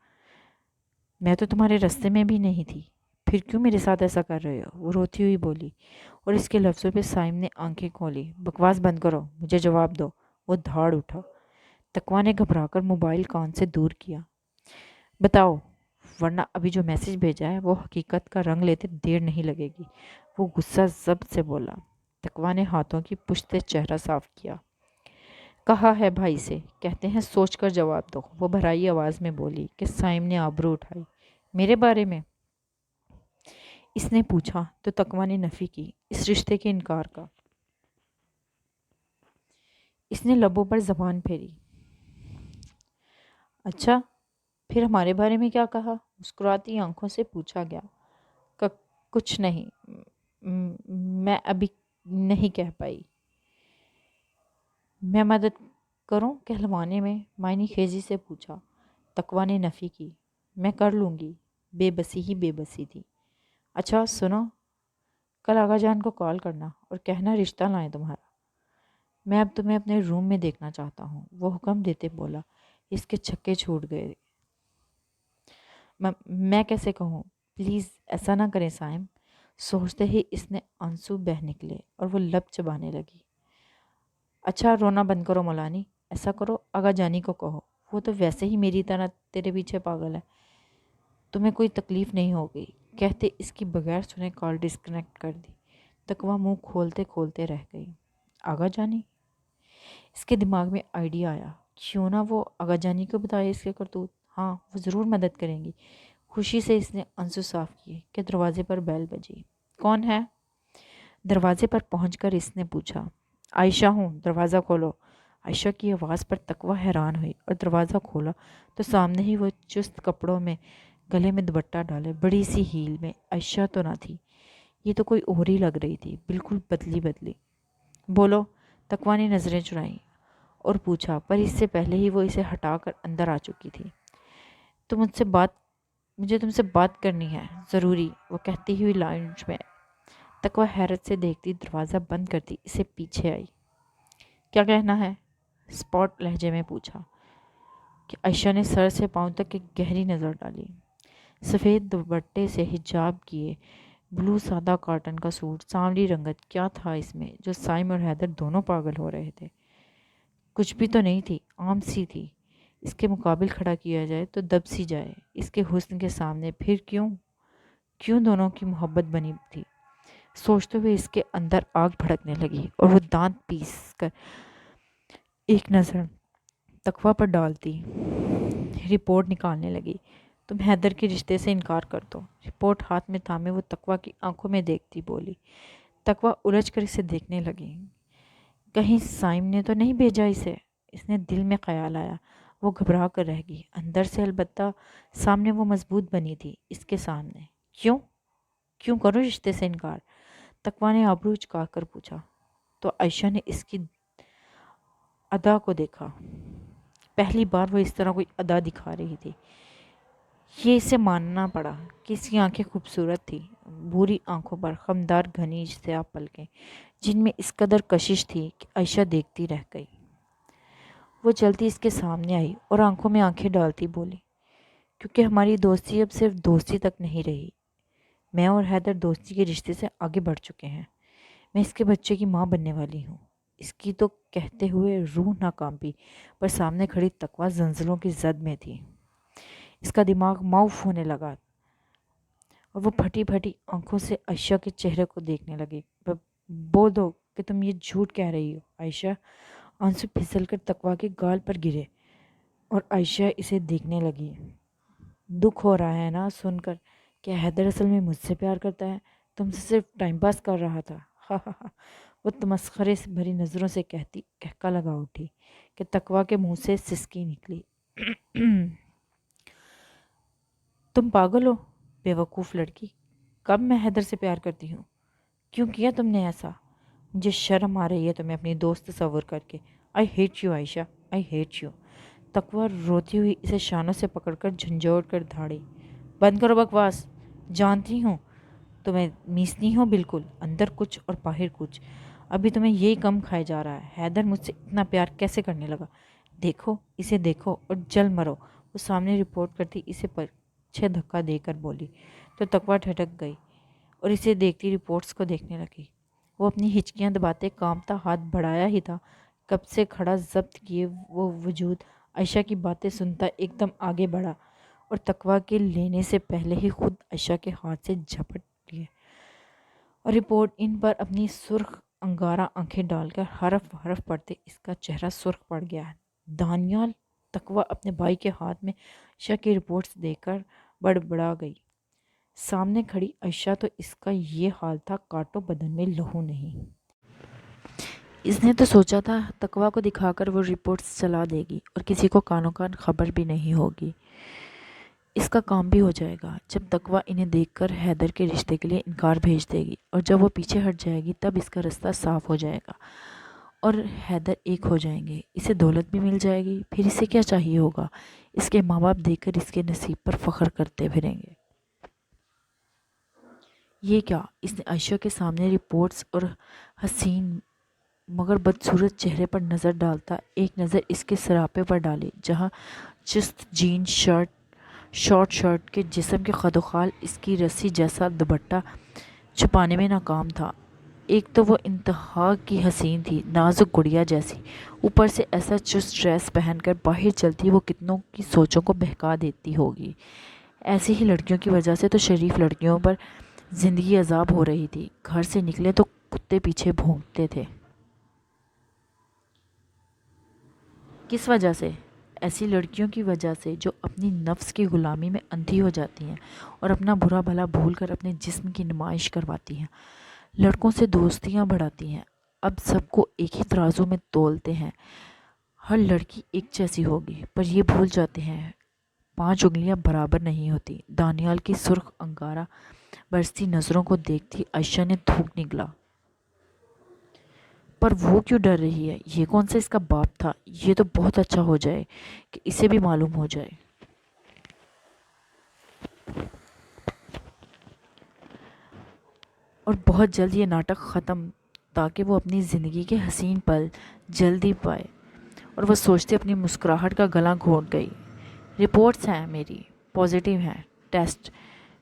میں تو تمہارے راستے میں بھی نہیں تھی، پھر کیوں میرے ساتھ ایسا کر رہے ہو؟ وہ روتی ہوئی بولی اور اس کے لفظوں پہ سائم نے آنکھیں کھولی۔ بکواس بند کرو، مجھے جواب دو۔ وہ دھاڑ اٹھا۔ تقویٰ نے گھبرا کر موبائل کان سے دور کیا۔ بتاؤ، ورنہ ابھی جو میسج بھیجا ہے وہ حقیقت کا رنگ لیتے دیر نہیں لگے گی۔ وہ غصہ ضبط سے بولا۔ تقویٰ نے ہاتھوں کی پشت سے چہرہ صاف کیا۔ کہا ہے بھائی سے، کہتے ہیں سوچ کر جواب دو۔ وہ بھرائی آواز میں بولی کہ سائم نے آبرو اٹھائی۔ میرے بارے میں؟ اس نے پوچھا تو تقویٰ نے نفی کی، اس رشتے کے انکار کا۔ اس نے لبوں پر زبان پھیری۔ اچھا، پھر ہمارے بارے میں کیا کہا؟ مسکراتی آنکھوں سے پوچھا گیا۔ کچھ نہیں، میں ابھی نہیں کہہ پائی۔ میں مدد کروں کہلوانے میں؟ معنی خیزی سے پوچھا۔ تقویٰ نے نفی کی۔ میں کر لوں گی۔ بے بسی ہی بے بسی تھی۔ اچھا سنو، کل آغا جان کو کال کرنا اور کہنا رشتہ لائیں تمہارا۔ میں اب تمہیں اپنے روم میں دیکھنا چاہتا ہوں، وہ حکم دیتے بولا۔ اس کے چھکے چھوٹ گئے۔ میں کیسے کہوں؟ پلیز ایسا نہ کریں سائم۔ سوچتے ہی اس نے آنسو بہہ نکلے اور وہ لب چبانے لگی۔ اچھا رونا بند کرو مولانی، ایسا کرو آغا جانی کو کہو، وہ تو ویسے ہی میری طرح تیرے پیچھے پاگل ہے، تمہیں کوئی تکلیف نہیں ہوگی۔ کہتے اس کی بغیر سنے کال ڈسکنیکٹ کر دی۔ تقویٰ منہ کھولتے کھولتے رہ گئی۔ آغا جانی؟ اس کے دماغ میں آئیڈیا آیا، کیوں نہ وہ آغا جانی کو بتائے اس کے کرتوت۔ ہاں وہ ضرور مدد کریں گی۔ خوشی سے اس نے آنسو صاف کیے کہ دروازے پر بیل بجی۔ کون ہے؟ دروازے پر پہنچ کر اس نے پوچھا۔ عائشہ ہوں، دروازہ کھولو۔ عائشہ کی آواز پر تقویٰ حیران ہوئی اور دروازہ کھولا تو سامنے ہی وہ چست کپڑوں میں، گلے میں دوپٹہ ڈالے، بڑی سی ہیل میں۔ عائشہ تو نہ تھی، یہ تو کوئی اور ہی لگ رہی تھی، بالکل بدلی بدلی۔ بولو، تقویٰ نے نظریں چرائیں اور پوچھا، پر اس سے پہلے ہی وہ اسے ہٹا کر اندر آ چکی تھی۔ مجھے تم سے بات کرنی ہے، ضروری، وہ کہتی ہوئی لاؤنج میں۔ تقویٰ حیرت سے دیکھتی دروازہ بند کرتی اسے پیچھے آئی۔ کیا کہنا ہے؟ اسپاٹ لہجے میں پوچھا کہ عائشہ نے سر سے پاؤں تک ایک گہری نظر ڈالی۔ سفید دوپٹے سے حجاب کیے، بلو سادہ کاٹن کا سوٹ، سانولی رنگت، کیا تھا اس میں جو سائم اور حیدر دونوں پاگل ہو رہے تھے؟ کچھ بھی تو نہیں تھی، عام سی تھی۔ اس کے مقابل کھڑا کیا جائے تو دب سی جائے اس کے حسن کے سامنے، پھر کیوں دونوں کی محبت بنی تھی؟ سوچتے ہوئے اس کے اندر آگ بھڑکنے لگی اور وہ دانت پیس کر ایک نظر تقویٰ پر ڈالتی رپورٹ نکالنے لگی۔ تم حیدر کے رشتے سے انکار کر دو۔ رپورٹ ہاتھ میں تھامے وہ تقویٰ کی آنکھوں میں دیکھتی بولی۔ تقویٰ الجھ کر اسے دیکھنے لگی۔ کہیں سائم نے تو نہیں بھیجا اسے؟ اس نے دل میں خیال آیا۔ وہ گھبرا کر رہ گئی اندر سے، البتہ سامنے وہ مضبوط بنی تھی اس کے سامنے۔ کیوں کروں رشتے سے انکار؟ تقویٰ نے آبرو اچکا کر پوچھا تو عائشہ نے اس کی ادا کو دیکھا۔ پہلی بار وہ اس طرح کوئی ادا دکھا رہی تھی۔ یہ اسے ماننا پڑا کہ اس کی آنکھیں خوبصورت تھی، بھوری آنکھوں پر خمدار گھنی سیاہ پلکیں جن میں اس قدر کشش تھی کہ عائشہ دیکھتی رہ گئی۔ وہ جلدی اس کے سامنے آئی اور آنکھوں میں آنکھیں ڈالتی بولی، کیونکہ ہماری دوستی اب صرف دوستی تک نہیں رہی، میں اور حیدر دوستی کے رشتے سے آگے بڑھ چکے ہیں۔ میں اس کے بچے کی ماں بننے والی ہوں۔ اس کی تو کہتے ہوئے روح نہ کانپی، پر سامنے کھڑی تقویٰ زلزلوں کی زد میں تھی۔ اس کا دماغ معاف ہونے لگا اور وہ پھٹی پھٹی آنکھوں سے عائشہ کے چہرے کو دیکھنے لگی۔ بول دو کہ تم یہ جھوٹ کہہ رہی ہو عائشہ۔ آنسو پھسل کر تقویٰ کے گال پر گرے اور عائشہ اسے دیکھنے لگی۔ دکھ ہو رہا ہے نا سن کر کہ حیدر اصل میں مجھ سے پیار کرتا ہے، تم سے صرف ٹائم پاس کر رہا تھا۔ وہ تمسخرے سے بھری نظروں سے کہتی کہکا لگا اٹھی کہ تقویٰ کے منہ سے سسکی نکلی۔ تم پاگل ہو بے وقوف لڑکی، کب میں حیدر سے پیار کرتی ہوں؟ کیوں کیا تم نے ایسا؟ مجھے شرم آ رہی ہے تمہیں اپنی دوست تصور کر کے۔ I hate you Ayesha, I hate you. Taqwa روتی ہوئی اسے شانوں سے پکڑ کر جھنجھوڑ کر دھاڑی۔ بند کرو بکواس، جانتی ہوں تمہیں میسنی ہو بالکل، اندر کچھ اور باہر کچھ۔ ابھی تمہیں یہی کم کھائے جا رہا ہے۔ حیدر مجھ سے اتنا پیار کیسے کرنے لگا؟ دیکھو اسے، دیکھو اور جل مرو۔ وہ سامنے رپورٹ کرتی اسے پیچھے دھکا دے کر بولی تو تقویٰ ٹھٹک گئی اور اسے دیکھتی رپورٹس کو دیکھنے لگی۔ وہ اپنی ہچکیاں دباتے کانپتا ہاتھ بڑھایا ہی تھا، کب سے کھڑا ضبط کیے وہ وجود عائشہ کی باتیں سنتا ایک دم آگے بڑھا اور تقویٰ کے لینے سے پہلے ہی خود عائشہ کے ہاتھ سے جھپٹ لیے اور رپورٹ ان پر اپنی سرخ انگارہ آنکھیں ڈال کر حرف حرف پڑھتے اس کا چہرہ سرخ پڑ گیا۔ دانیال تقویٰ اپنے بھائی کے ہاتھ میں عائشہ کی رپورٹس دیکھ کر بڑبڑا گئی۔ سامنے کھڑی عائشہ تو اس کا یہ حال تھا کاٹو بدن میں لہو نہیں۔ اس نے تو سوچا تھا تقویٰ کو دکھا کر وہ رپورٹس چلا دے گی اور کسی کو کانوں کان خبر بھی نہیں ہوگی، اس کا کام بھی ہو جائے گا۔ جب تقویٰ انہیں دیکھ کر حیدر کے رشتے کے لیے انکار بھیج دے گی اور جب وہ پیچھے ہٹ جائے گی تب اس کا رستہ صاف ہو جائے گا اور حیدر ایک ہو جائیں گے، اسے دولت بھی مل جائے گی، پھر اسے کیا چاہیے ہوگا؟ اس کے ماں باپ دیکھ کر اس کے نصیب پر فخر کرتے پھریں گے۔ یہ کیا؟ اس نے عائشہ کے سامنے رپورٹس اور حسین مگر بدصورت چہرے پر نظر ڈالتا ایک نظر اس کے سراپے پر ڈالی جہاں چست جین شارٹ شرٹ کے جسم کے خد و خال اس کی رسی جیسا دوپٹہ چھپانے میں ناکام تھا۔ ایک تو وہ انتہا کی حسین تھی، نازک گڑیا جیسی، اوپر سے ایسا چست ڈریس پہن کر باہر چلتی وہ کتنوں کی سوچوں کو بہکا دیتی ہوگی۔ ایسی ہی لڑکیوں کی وجہ سے تو شریف لڑکیوں پر زندگی عذاب ہو رہی تھی، گھر سے نکلے تو کتے پیچھے بھونکتے تھے۔ کس وجہ سے؟ ایسی لڑکیوں کی وجہ سے جو اپنی نفس کی غلامی میں اندھی ہو جاتی ہیں اور اپنا برا بھلا بھول کر اپنے جسم کی نمائش کرواتی ہیں، لڑکوں سے دوستیاں بڑھاتی ہیں، اب سب کو ایک ہی ترازو میں تولتے ہیں، ہر لڑکی ایک جیسی ہوگی، پر یہ بھول جاتے ہیں 5 انگلیاں برابر نہیں ہوتی۔ دانیال کی سرخ انگارہ برستی نظروں کو دیکھتی عائشہ نے تھوک نکلا۔ پر وہ کیوں ڈر رہی ہے؟ یہ کون سا اس کا باپ تھا؟ یہ تو بہت اچھا ہو جائے کہ اسے بھی معلوم ہو جائے۔ اور بہت جلد یہ ناٹک ختم تاکہ وہ اپنی زندگی کے حسین پل جلدی پائے۔ اور وہ سوچتے اپنی مسکراہٹ کا گلا گھونٹ گئی۔ رپورٹس ہیں میری پازیٹیو ہیں، ٹیسٹ،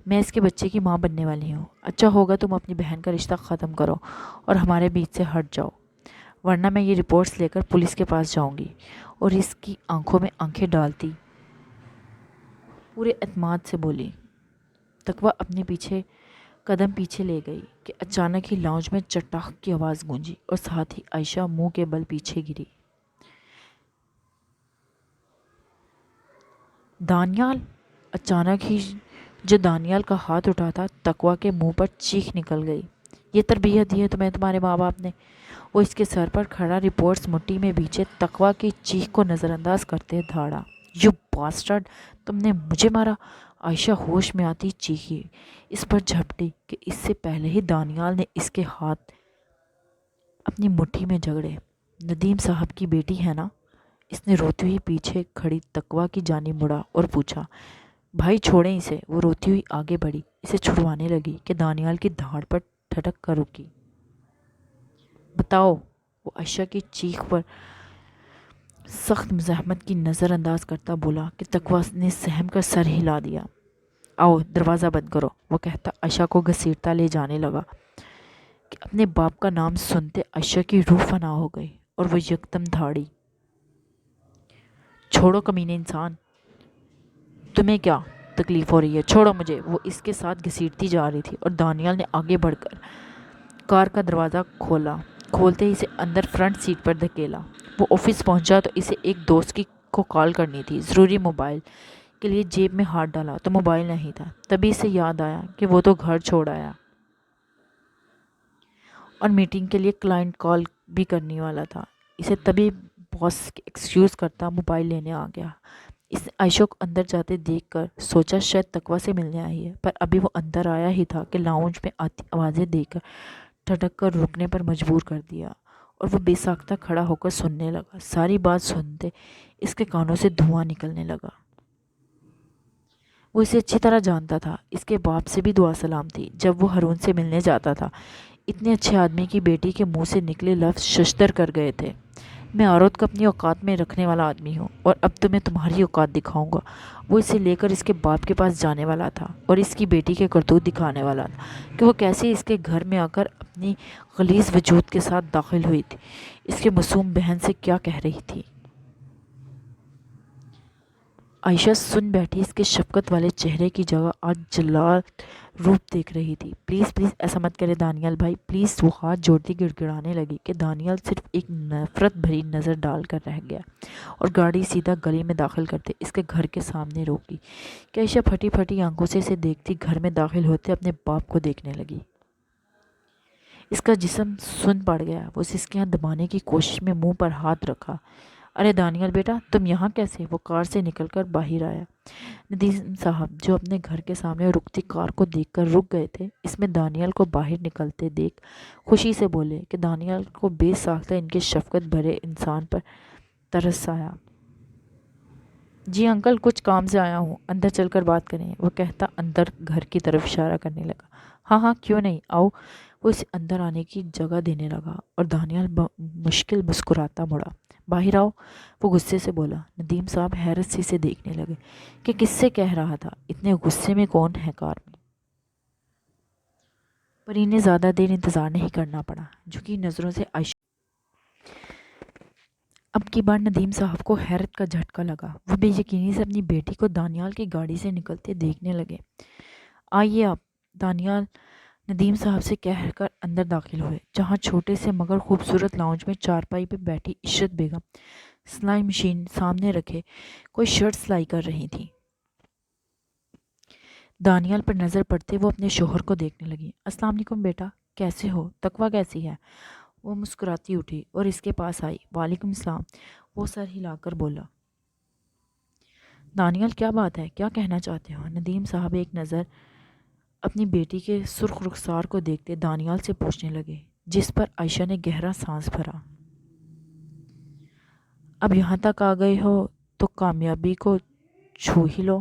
میں اس کے بچے کی ماں بننے والی ہوں۔ اچھا ہوگا تم اپنی بہن کا رشتہ ختم کرو اور ہمارے بیچ سے ہٹ جاؤ، ورنہ میں یہ رپورٹس لے کر پولیس کے پاس جاؤں گی۔ اور اس کی آنکھوں میں آنکھیں ڈالتی پورے اعتماد سے بولی۔ تقویٰ اپنے قدم پیچھے لے گئی کہ اچانک ہی لاؤنج میں چٹاخ کی آواز گونجی اور ساتھ ہی عائشہ منہ کے بل پیچھے گری۔ دانیال! اچانک ہی جو دانیال کا ہاتھ اٹھا تھا تقویٰ کے منہ پر چیخ نکل گئی۔ یہ تربیت دی ہے تمہیں تمہارے ماں باپ نے؟ وہ اس کے سر پر کھڑا رپورٹس مٹھی میں بیچے تقویٰ کی چیخ کو نظر انداز کرتے دھاڑا۔ You bastard! تم نے مجھے مارا! عائشہ ہوش میں آتی چیخی، اس پر جھپٹی کہ اس سے پہلے ہی دانیال نے اس کے ہاتھ اپنی مٹھی میں جگڑے۔ ندیم صاحب کی بیٹی ہے نا؟ اس نے روتی ہوئی پیچھے کھڑی تقویٰ کی جانب مڑا اور پوچھا۔ بھائی چھوڑیں اسے۔ وہ روتی ہوئی آگے بڑھی، اسے چھڑوانے لگی کہ دانیال کی دھاڑ پر ٹھٹک کر رکی۔ بتاؤ! وہ عائشہ کی چیخ پر سخت مزاحمت کی نظر انداز کرتا بولا کہ تقویٰ نے سہم کر سر ہلا دیا۔ آؤ دروازہ بند کرو، وہ کہتا عائشہ کو گھسیٹتا لے جانے لگا کہ اپنے باپ کا نام سنتے عائشہ کی روح فنا ہو گئی اور وہ یکدم دھاڑی۔ چھوڑو کمینے انسان! تمہیں کیا تکلیف ہو رہی ہے؟ چھوڑو مجھے! وہ اس کے ساتھ گھسیٹتی جا رہی تھی اور دانیال نے آگے بڑھ کر کار کا دروازہ کھولا۔ کھولتے ہی اسے اندر فرنٹ سیٹ پر دھکیلا۔ وہ آفس پہنچا تو اسے ایک دوست کو کال کرنی تھی، ضروری موبائل کے لیے جیب میں ہاتھ ڈالا تو موبائل نہیں تھا۔ تبھی اسے یاد آیا کہ وہ تو گھر چھوڑ آیا اور میٹنگ کے لیے کلائنٹ کال بھی کرنے والا تھا۔ اسے تبھی باس ایکسکیوز کرتا موبائل لینے آ گیا۔ اس نے عائشہ کو اندر جاتے دیکھ کر سوچا شاید تقویٰ سے ملنے آئی ہے، پر ابھی وہ اندر آیا ہی تھا کہ لاؤنج میں آتی آوازیں دیکھ کر ٹھٹک کر رکنے پر مجبور کر دیا اور وہ بے ساختہ کھڑا ہو کر سننے لگا۔ ساری بات سنتے اس کے کانوں سے دھواں نکلنے لگا۔ وہ اسے اچھی طرح جانتا تھا، اس کے باپ سے بھی دعا سلام تھی جب وہ ہارون سے ملنے جاتا تھا۔ اتنے اچھے آدمی کی بیٹی کے منہ سے نکلے لفظ ششدر کر گئے تھے۔ میں عورت کو اپنی اوقات میں رکھنے والا آدمی ہوں اور اب تو میں تمہاری اوقات دکھاؤں گا۔ وہ اسے لے کر اس کے باپ کے پاس جانے والا تھا اور اس کی بیٹی کے کرتوت دکھانے والا تھا کہ وہ کیسے اس کے گھر میں آ کر اپنی غلیظ وجود کے ساتھ داخل ہوئی تھی، اس کے معصوم بہن سے کیا کہہ رہی تھی۔ عائشہ سن بیٹھی، اس کے شفقت والے چہرے کی جگہ آج جلال روپ دیکھ رہی تھی۔ پلیز پلیز ایسا مت کرے دانیال بھائی پلیز، وہ ہاتھ جوڑتی گڑگڑانے لگی کہ دانیال صرف ایک نفرت بھری نظر ڈال کر رہ گیا اور گاڑی سیدھا گلی میں داخل کرتے اس کے گھر کے سامنے روکی کہ عائشہ پھٹی پھٹی آنکھوں سے اسے دیکھتی گھر میں داخل ہوتے اپنے باپ کو دیکھنے لگی۔ اس کا جسم سن پڑ گیا، وہ سسکیاں دبانے کی کوشش میں منہ پر ہاتھ رکھا۔ ارے دانیال بیٹا تم یہاں کیسے؟ وہ کار سے نکل کر باہر آیا۔ ندیم صاحب جو اپنے گھر کے سامنے رکتی کار کو دیکھ کر رک گئے تھے، اس میں دانیال کو باہر نکلتے دیکھ خوشی سے بولے کہ دانیال کو بے ساختہ ان کے شفقت بھرے انسان پر ترس آیا۔ جی انکل کچھ کام سے آیا ہوں، اندر چل کر بات کریں، وہ کہتا اندر گھر کی طرف اشارہ کرنے لگا۔ ہاں کیوں نہیں، آؤ۔ وہ اسے اندر آنے کی جگہ دینے لگا اور دانیال مشکل مسکراتا مڑا۔ باہر آؤ، وہ غصے سے بولا۔ ندیم صاحب حیرت سے اسے دیکھنے لگے کہ کس سے کہہ رہا تھا، اتنے غصے میں کون ہے کار میں؟ پر انہیں زیادہ دیر انتظار نہیں کرنا پڑا، جھکی نظروں سے عائشہ اب کی بار ندیم صاحب کو حیرت کا جھٹکا لگا۔ وہ بے یقینی سے اپنی بیٹی کو دانیال کی گاڑی سے نکلتے دیکھنے لگے۔ آئیے آپ، دانیال ندیم صاحب سے کہہ کر اندر داخل ہوئے، جہاں چھوٹے سے مگر خوبصورت لاؤنج میں چارپائی پہ بیٹھی عشرت بیگم سلائی مشین سامنے رکھے کوئی شرٹ سلائی کر رہی تھی۔ دانیال پر نظر پڑتے وہ اپنے شوہر کو دیکھنے لگی۔ السلام علیکم بیٹا، کیسے ہو؟ تقویٰ کیسی ہے؟ وہ مسکراتی اٹھی اور اس کے پاس آئی۔ وعلیکم السلام، وہ سر ہلا کر بولا۔ دانیال کیا بات ہے، کیا کہنا چاہتے ہو؟ ندیم صاحب ایک نظر اپنی بیٹی کے سرخ رخسار کو دیکھتے دانیال سے پوچھنے لگے، جس پر عائشہ نے گہرا سانس بھرا۔ اب یہاں تک آ گئے ہو تو کامیابی کو چھو ہی لو۔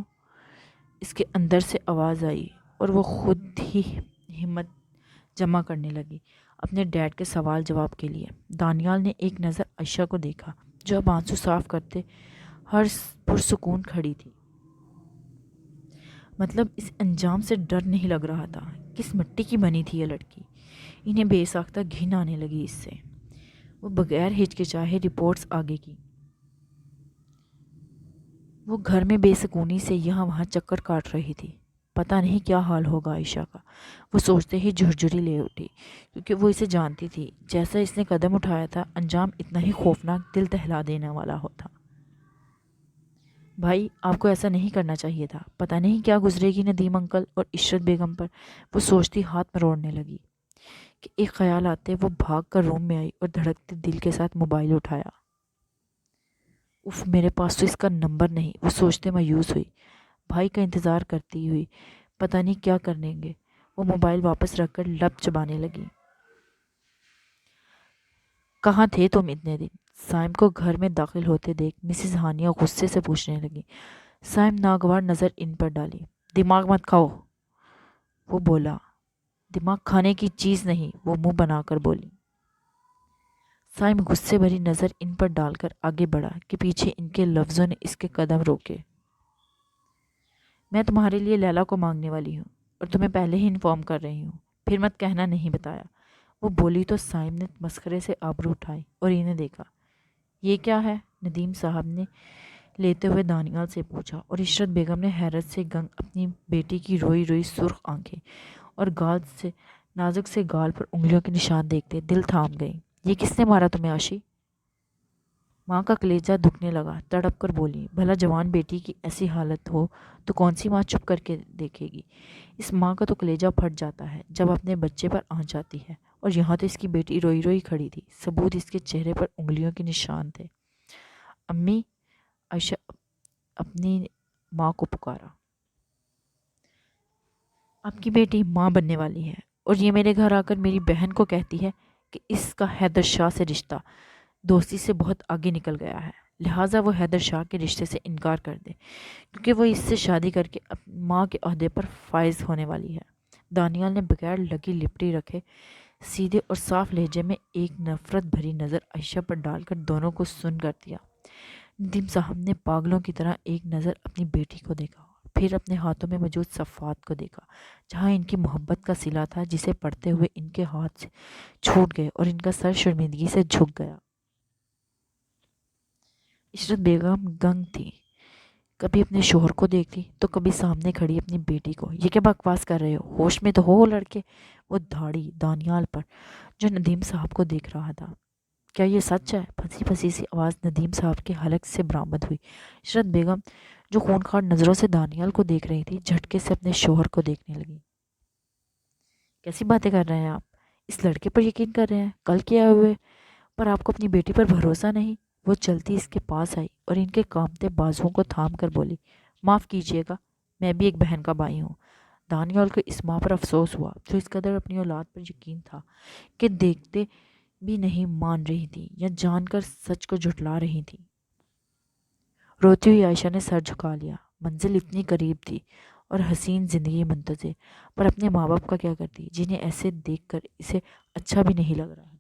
اس کے اندر سے آواز آئی اور وہ خود ہی ہمت جمع کرنے لگی اپنے ڈیڈ کے سوال جواب کے لیے۔ دانیال نے ایک نظر عائشہ کو دیکھا جو اب آنسو صاف کرتے ہر پرسکون کھڑی تھی۔ مطلب اس انجام سے ڈر نہیں لگ رہا تھا، کس مٹی کی بنی تھی یہ لڑکی؟ انہیں بے ساختہ گھن آنے لگی اس سے۔ وہ بغیر ہچکچاہے رپورٹس آگے کی۔ وہ گھر میں بے سکونی سے یہاں وہاں چکر کاٹ رہی تھی۔ پتہ نہیں کیا حال ہوگا عائشہ کا، وہ سوچتے ہی جھرجھری لے اٹھی، کیونکہ وہ اسے جانتی تھی جیسا اس نے قدم اٹھایا تھا انجام اتنا ہی خوفناک دل دہلا دینے والا ہوتا۔ بھائی آپ کو ایسا نہیں کرنا چاہیے تھا، پتہ نہیں کیا گزرے گی ندیم انکل اور عشرت بیگم پر، وہ سوچتی ہاتھ مروڑنے لگی کہ ایک خیال آتے وہ بھاگ کر روم میں آئی اور دھڑکتے دل کے ساتھ موبائل اٹھایا۔ اف میرے پاس تو اس کا نمبر نہیں، وہ سوچتے مایوس ہوئی۔ بھائی کا انتظار کرتی ہوئی پتہ نہیں کیا کرنے گے، وہ موبائل واپس رکھ کر لب چبانے لگی۔ کہاں تھے تم اتنے دن؟ سائم کو گھر میں داخل ہوتے دیکھ مسز ہانیہ غصے سے پوچھنے لگی۔ سائم ناگوار نظر ان پر ڈالی۔ دماغ مت کھاؤ، وہ بولا۔ دماغ کھانے کی چیز نہیں، وہ منہ بنا کر بولی۔ سائم غصے بھری نظر ان پر ڈال کر آگے بڑھا کہ پیچھے ان کے لفظوں نے اس کے قدم روکے۔ میں تمہارے لیے لیلا کو مانگنے والی ہوں اور تمہیں پہلے ہی انفارم کر رہی ہوں، پھر مت کہنا نہیں بتایا، وہ بولی تو سائم نے مسخرے سے آبرو اٹھائی اور انہیں دیکھا۔ یہ کیا ہے؟ ندیم صاحب نے لیتے ہوئے دانیال سے پوچھا اور عشرت بیگم نے حیرت سے گنگ اپنی بیٹی کی روئی روئی سرخ آنکھیں اور گال سے نازک سے گال پر انگلیوں کے نشان دیکھتے دل تھام گئی۔ یہ کس نے مارا تمہیں عاشی؟ ماں کا کلیجہ دکھنے لگا، تڑپ کر بولی۔ بھلا جوان بیٹی کی ایسی حالت ہو تو کون سی ماں چپ کر کے دیکھے گی؟ اس ماں کا تو کلیجہ پھٹ جاتا ہے جب اپنے بچے پر آنچ آتی ہے، اور یہاں تو اس کی بیٹی روئی روئی کھڑی تھی، ثبوت اس کے چہرے پر انگلیوں کے نشان تھے۔ امی، عائشہ اپنی ماں کو پکارا۔ آپ کی بیٹی ماں بننے والی ہے اور یہ میرے گھر آ کر میری بہن کو کہتی ہے کہ اس کا حیدر شاہ سے رشتہ دوستی سے بہت آگے نکل گیا ہے، لہٰذا وہ حیدر شاہ کے رشتے سے انکار کر دے کیونکہ وہ اس سے شادی کر کے ماں کے عہدے پر فائز ہونے والی ہے۔ دانیال نے بغیر لگی لپٹی رکھے سیدھے اور صاف لہجے میں ایک نفرت بھری نظر عائشہ پر ڈال کر دونوں کو سن کر دیا۔ ندیم صاحب نے پاگلوں کی طرح ایک نظر اپنی بیٹی کو دیکھا، پھر اپنے ہاتھوں میں موجود صفات کو دیکھا جہاں ان کی محبت کا صلہ تھا، جسے پڑھتے ہوئے ان کے ہاتھ سے چھوٹ گئے اور ان کا سر شرمندگی سے جھک گیا۔ عشرت بیگم گنگ تھی، کبھی اپنے شوہر کو دیکھتی تو کبھی سامنے کھڑی اپنی بیٹی کو۔ یہ کیا بکواس کر رہے ہو؟ ہوش میں تو ہو لڑکے؟ وہ دھاڑی دانیال پر جو ندیم صاحب کو دیکھ رہا تھا۔ کیا یہ سچ ہے؟ پھنسی پھنسی سی آواز ندیم صاحب کے حلق سے برآمد ہوئی۔ عشرت بیگم جو خونخوار نظروں سے دانیال کو دیکھ رہی تھی جھٹکے سے اپنے شوہر کو دیکھنے لگی۔ کیسی باتیں کر رہے ہیں آپ؟ اس لڑکے پر یقین کر رہے ہیں؟ کل کیا ہوئے پر آپ کو اپنی بیٹی پر بھروسہ نہیں؟ وہ چلتی اس کے پاس آئی اور ان کے کانپتے بازوؤں کو تھام کر بولی، معاف کیجیے گا، میں بھی ایک بہن کا بھائی ہوں۔ دانیال کو اس ماں پر افسوس ہوا جو اس قدر اپنی اولاد پر یقین تھا کہ دیکھتے بھی نہیں مان رہی تھی یا جان کر سچ کو جھٹلا رہی تھی۔ روتی ہوئی عائشہ نے سر جھکا لیا۔ منزل اتنی قریب تھی اور حسین زندگی منتظر، پر اپنے ماں باپ کا کیا کرتی جنہیں ایسے دیکھ کر اسے اچھا بھی نہیں لگ رہا تھا۔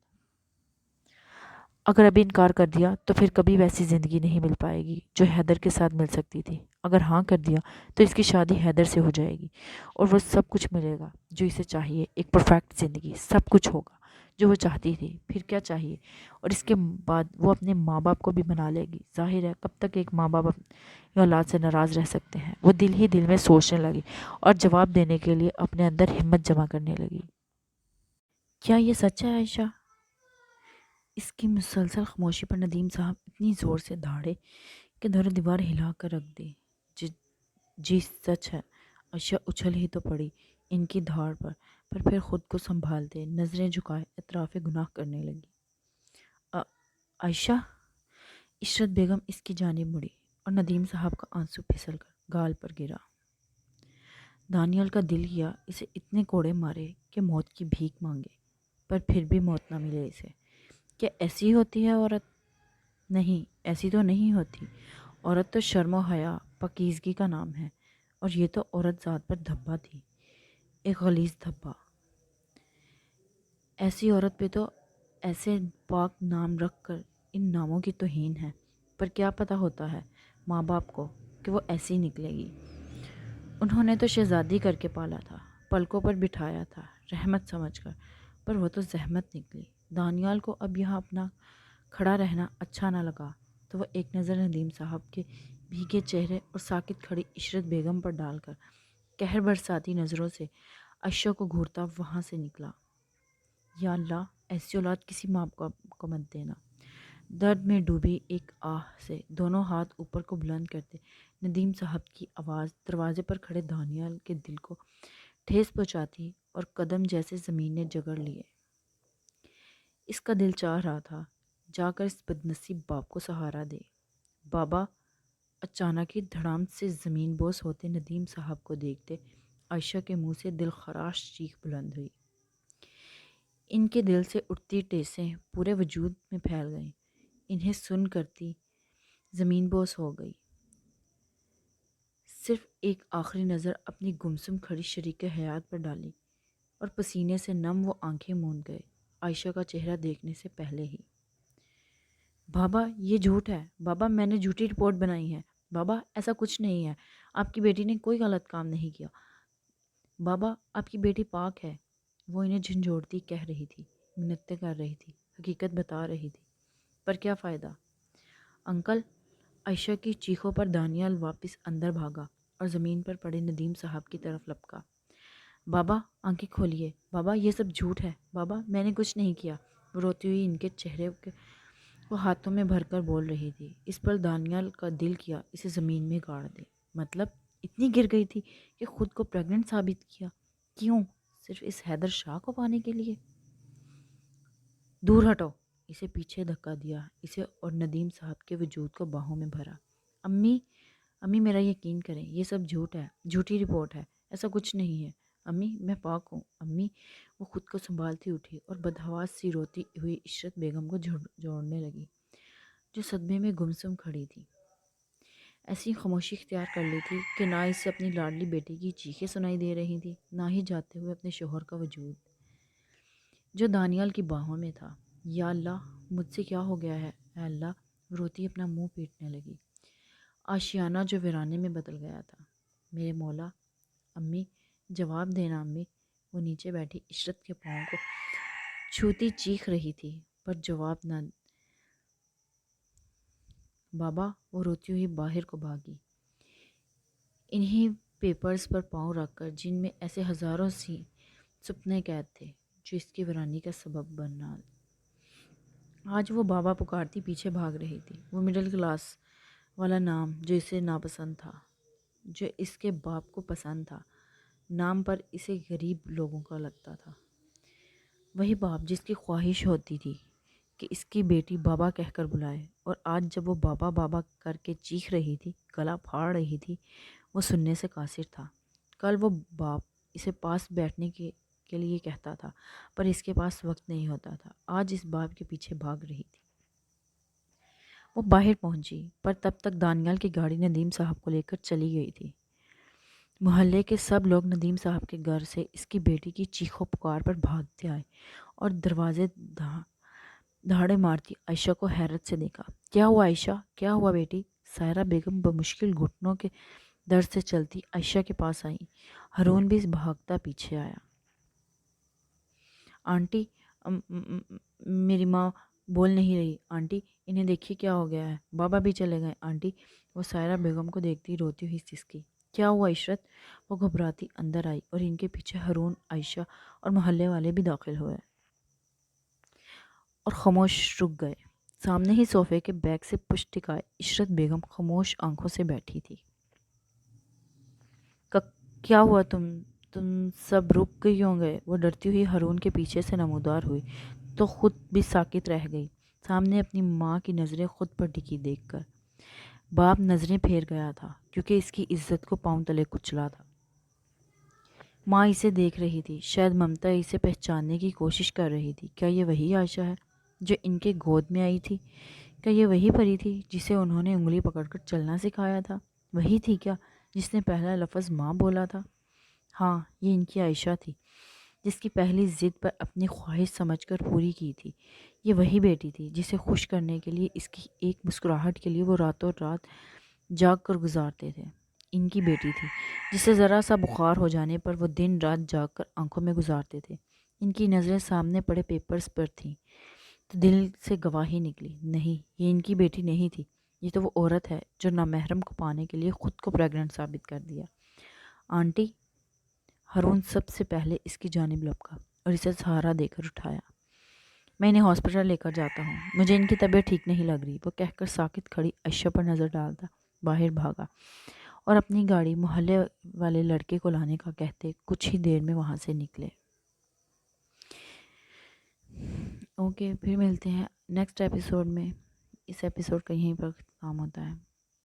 اگر ابھی انکار کر دیا تو پھر کبھی ویسی زندگی نہیں مل پائے گی جو حیدر کے ساتھ مل سکتی تھی۔ اگر ہاں کر دیا تو اس کی شادی حیدر سے ہو جائے گی اور وہ سب کچھ ملے گا جو اسے چاہیے، ایک پرفیکٹ زندگی، سب کچھ ہوگا جو وہ چاہتی تھی۔ پھر کیا چاہیے؟ اور اس کے بعد وہ اپنے ماں باپ کو بھی منا لے گی۔ ظاہر ہے کب تک ایک ماں باپ اپنی اولاد سے ناراض رہ سکتے ہیں؟ وہ دل ہی دل میں سوچنے لگی اور جواب دینے کے لیے اپنے اندر ہمت جمع کرنے لگی۔ کیا یہ سچ ہے عائشہ؟ اس کی مسلسل خاموشی پر ندیم صاحب اتنی زور سے دھاڑے کہ در و دیوار ہلا کر رکھ دی۔ جی سچ ہے۔ عائشہ اچھل ہی تو پڑی ان کی دھاڑ پر پھر خود کو سنبھالتے نظریں جھکائے اعتراف گناہ کرنے لگی۔ عائشہ؟ عشرت بیگم اس کی جانب مڑی اور ندیم صاحب کا آنسو پھسل کر گال پر گرا۔ دانیال کا دل کیا اسے اتنے کوڑے مارے کہ موت کی بھیک مانگے، پر پھر بھی موت نہ ملے اسے۔ کیا ایسی ہوتی ہے عورت؟ نہیں، ایسی تو نہیں ہوتی۔ عورت تو شرم و حیا، پاکیزگی کا نام ہے، اور یہ تو عورت ذات پر دھبا تھی، ایک غلیظ دھبا۔ ایسی عورت پہ تو ایسے پاک نام رکھ کر ان ناموں کی توہین ہے، پر کیا پتہ ہوتا ہے ماں باپ کو کہ وہ ایسی نکلے گی۔ انہوں نے تو شہزادی کر کے پالا تھا، پلکوں پر بٹھایا تھا رحمت سمجھ کر، پر وہ تو زحمت نکلی۔ دانیال کو اب یہاں اپنا کھڑا رہنا اچھا نہ لگا تو وہ ایک نظر ندیم صاحب کے بھیگے چہرے اور ساکت کھڑی عشرت بیگم پر ڈال کر قہر برساتی نظروں سے عائشہ کو گھورتا وہاں سے نکلا۔ یا اللہ، ایسی اولاد کسی ماں کو مت دینا۔ درد میں ڈوبی ایک آہ سے دونوں ہاتھ اوپر کو بلند کرتے ندیم صاحب کی آواز دروازے پر کھڑے دانیال کے دل کو ٹھیس پہنچاتی اور قدم جیسے زمین نے جگڑ لیے۔ اس کا دل چاہ رہا تھا جا کر اس بدنصیب باپ کو سہارا دے۔ بابا! اچانک ہی دھڑام سے زمین بوس ہوتے ندیم صاحب کو دیکھتے عائشہ کے منہ سے دل خراش چیخ بلند ہوئی۔ ان کے دل سے اٹھتی ٹیسیں پورے وجود میں پھیل گئیں، انہیں سن کرتی زمین بوس ہو گئی۔ صرف ایک آخری نظر اپنی گمسم کھڑی شریک حیات پر ڈالی اور پسینے سے نم وہ آنکھیں موند گئے عائشہ کا چہرہ دیکھنے سے پہلے ہی۔ بابا یہ جھوٹ ہے، بابا میں نے جھوٹی رپورٹ بنائی ہے، بابا ایسا کچھ نہیں ہے، آپ کی بیٹی نے کوئی غلط کام نہیں کیا، بابا آپ کی بیٹی پاک ہے۔ وہ انہیں جھنجھوڑتی کہہ رہی تھی، منتیں کر رہی تھی، حقیقت بتا رہی تھی، پر کیا فائدہ؟ انکل! عائشہ کی چیخوں پر دانیال واپس اندر بھاگا اور زمین پر پڑے ندیم صاحب کی طرف لپکا۔ بابا آنکھیں کھولیے، بابا یہ سب جھوٹ ہے، بابا میں نے کچھ نہیں کیا۔ وہ روتی ہوئی ان کے چہرے کو ہاتھوں میں بھر کر بول رہی تھی۔ اس پر دانیال کا دل کیا اسے زمین میں گاڑ دے۔ مطلب اتنی گر گئی تھی کہ خود کو پریگننٹ ثابت کیا؟ کیوں؟ صرف اس حیدر شاہ کو پانے کے لیے؟ دور ہٹو! اسے پیچھے دھکا دیا اسے اور ندیم صاحب کے وجود کو باہوں میں بھرا۔ امی! امی میرا یقین کریں، یہ سب جھوٹ ہے، جھوٹی رپورٹ ہے، ایسا کچھ نہیں ہے۔ امی میں پاک ہوں، امی۔ وہ خود کو سنبھالتی اٹھی اور بدحواس سی روتی ہوئی عشرت بیگم کو جوڑنے لگی جو صدمے میں گمسم کھڑی تھی۔ ایسی خاموشی اختیار کر لی تھی کہ نہ اسے اپنی لاڈلی بیٹی کی چیخیں سنائی دے رہی تھی، نہ ہی جاتے ہوئے اپنے شوہر کا وجود جو دانیال کی باہوں میں تھا۔ یا اللہ مجھ سے کیا ہو گیا ہے، اے اللہ! روتی اپنا منہ پیٹنے لگی۔ آشیانہ جو ویرانے میں بدل گیا تھا۔ میرے مولا! امی جواب دینا امی! وہ نیچے بیٹھی عشرت کے پاؤں کو چھوتی چیخ رہی تھی، پر جواب نہ۔ بابا! وہ روتی ہوئی باہر کو بھاگی۔ انہی پیپرز پر پاؤں رکھ کر جن میں ایسے ہزاروں سی سپنے قید تھے جو اس کی ویرانی کا سبب بننا۔ آج وہ بابا پکارتی پیچھے بھاگ رہی تھی، وہ مڈل کلاس والا نام جو اسے ناپسند تھا، جو اس کے باپ کو پسند تھا، نام پر اسے غریب لوگوں کا لگتا تھا۔ وہی باپ جس کی خواہش ہوتی تھی کہ اس کی بیٹی بابا کہہ کر بلائے، اور آج جب وہ بابا بابا کر کے چیخ رہی تھی، گلا پھاڑ رہی تھی، وہ سننے سے قاصر تھا۔ کل وہ باپ اسے پاس بیٹھنے کے لیے کہتا تھا، پر اس کے پاس وقت نہیں ہوتا تھا۔ آج اس باپ کے پیچھے بھاگ رہی تھی۔ وہ باہر پہنچی، پر تب تک دانیال کی گاڑی ندیم صاحب کو لے کر چلی گئی تھی۔ محلے کے سب لوگ ندیم صاحب کے گھر سے اس کی بیٹی کی چیخو پکار پر بھاگتے آئے اور دروازے دھاڑے مارتی عائشہ کو حیرت سے دیکھا۔ کیا ہوا عائشہ؟ کیا ہوا بیٹی؟ سائرہ بیگم بمشکل گھٹنوں کے درد سے چلتی عائشہ کے پاس آئی۔ ہارون بھی بھاگتا پیچھے آیا۔ آنٹی، میری ماں بول نہیں رہی۔ آنٹی، انہیں دیکھیے کیا ہو گیا ہے، بابا بھی چلے گئے آنٹی۔ وہ سائرہ بیگم کو دیکھتی روتی ہوئی سسکی۔ کیا ہوا عشرت؟ وہ گھبراتی اندر آئی اور ان کے پیچھے ہارون، عائشہ اور محلے والے بھی داخل ہوئے اور خاموش رک گئے۔ سامنے ہی صوفے کے بیک سے پشت ٹکائے عشرت بیگم خاموش آنکھوں سے بیٹھی تھی۔ کیا ہوا؟ تم سب رک گئی ہوں گے؟ وہ ڈرتی ہوئی ہارون کے پیچھے سے نمودار ہوئی تو خود بھی ساکت رہ گئی، سامنے اپنی ماں کی نظریں خود پر ٹکی دیکھ کر۔ باپ نظریں پھیر گیا تھا کیونکہ اس کی عزت کو پاؤں تلے کچلا تھا۔ ماں اسے دیکھ رہی تھی، شاید ممتا اسے پہچاننے کی کوشش کر رہی تھی۔ کیا یہ وہی عائشہ ہے جو ان کے گود میں آئی تھی؟ کیا یہ وہی پری تھی جسے انہوں نے انگلی پکڑ کر چلنا سکھایا تھا؟ وہی تھی کیا جس نے پہلا لفظ ماں بولا تھا؟ ہاں، یہ ان کی عائشہ تھی جس کی پہلی ضد پر اپنی خواہش سمجھ کر پوری کی تھی۔ یہ وہی بیٹی تھی جسے خوش کرنے کے لیے، اس کی ایک مسکراہٹ کے لیے وہ راتوں رات جاگ کر گزارتے تھے۔ ان کی بیٹی تھی جسے ذرا سا بخار ہو جانے پر وہ دن رات جاگ کر آنکھوں میں گزارتے تھے۔ ان کی نظریں سامنے پڑے پیپرز پر تھیں تو دل سے گواہی نکلی، نہیں، یہ ان کی بیٹی نہیں تھی، یہ تو وہ عورت ہے جو نامحرم کو پانے کے لیے خود کو پریگننٹ ثابت کر دیا۔ آنٹی، ہارون سب سے پہلے اس کی جانب لپکا اور اسے سہارا دے کر اٹھایا۔ میں انہیں ہاسپٹل لے کر جاتا ہوں، مجھے ان کی طبیعت ٹھیک نہیں لگ رہی۔ وہ کہہ کر ساکت کھڑی عائشہ پر نظر ڈالتا باہر بھاگا اور اپنی گاڑی محلے والے لڑکے کو لانے کا کہتے کچھ ہی دیر میں وہاں سے نکلے۔ اوکے، پھر ملتے ہیں نیکسٹ ایپیسوڈ میں۔ اس ایپیسوڈ کا یہیں پر ختم ہوتا ہے۔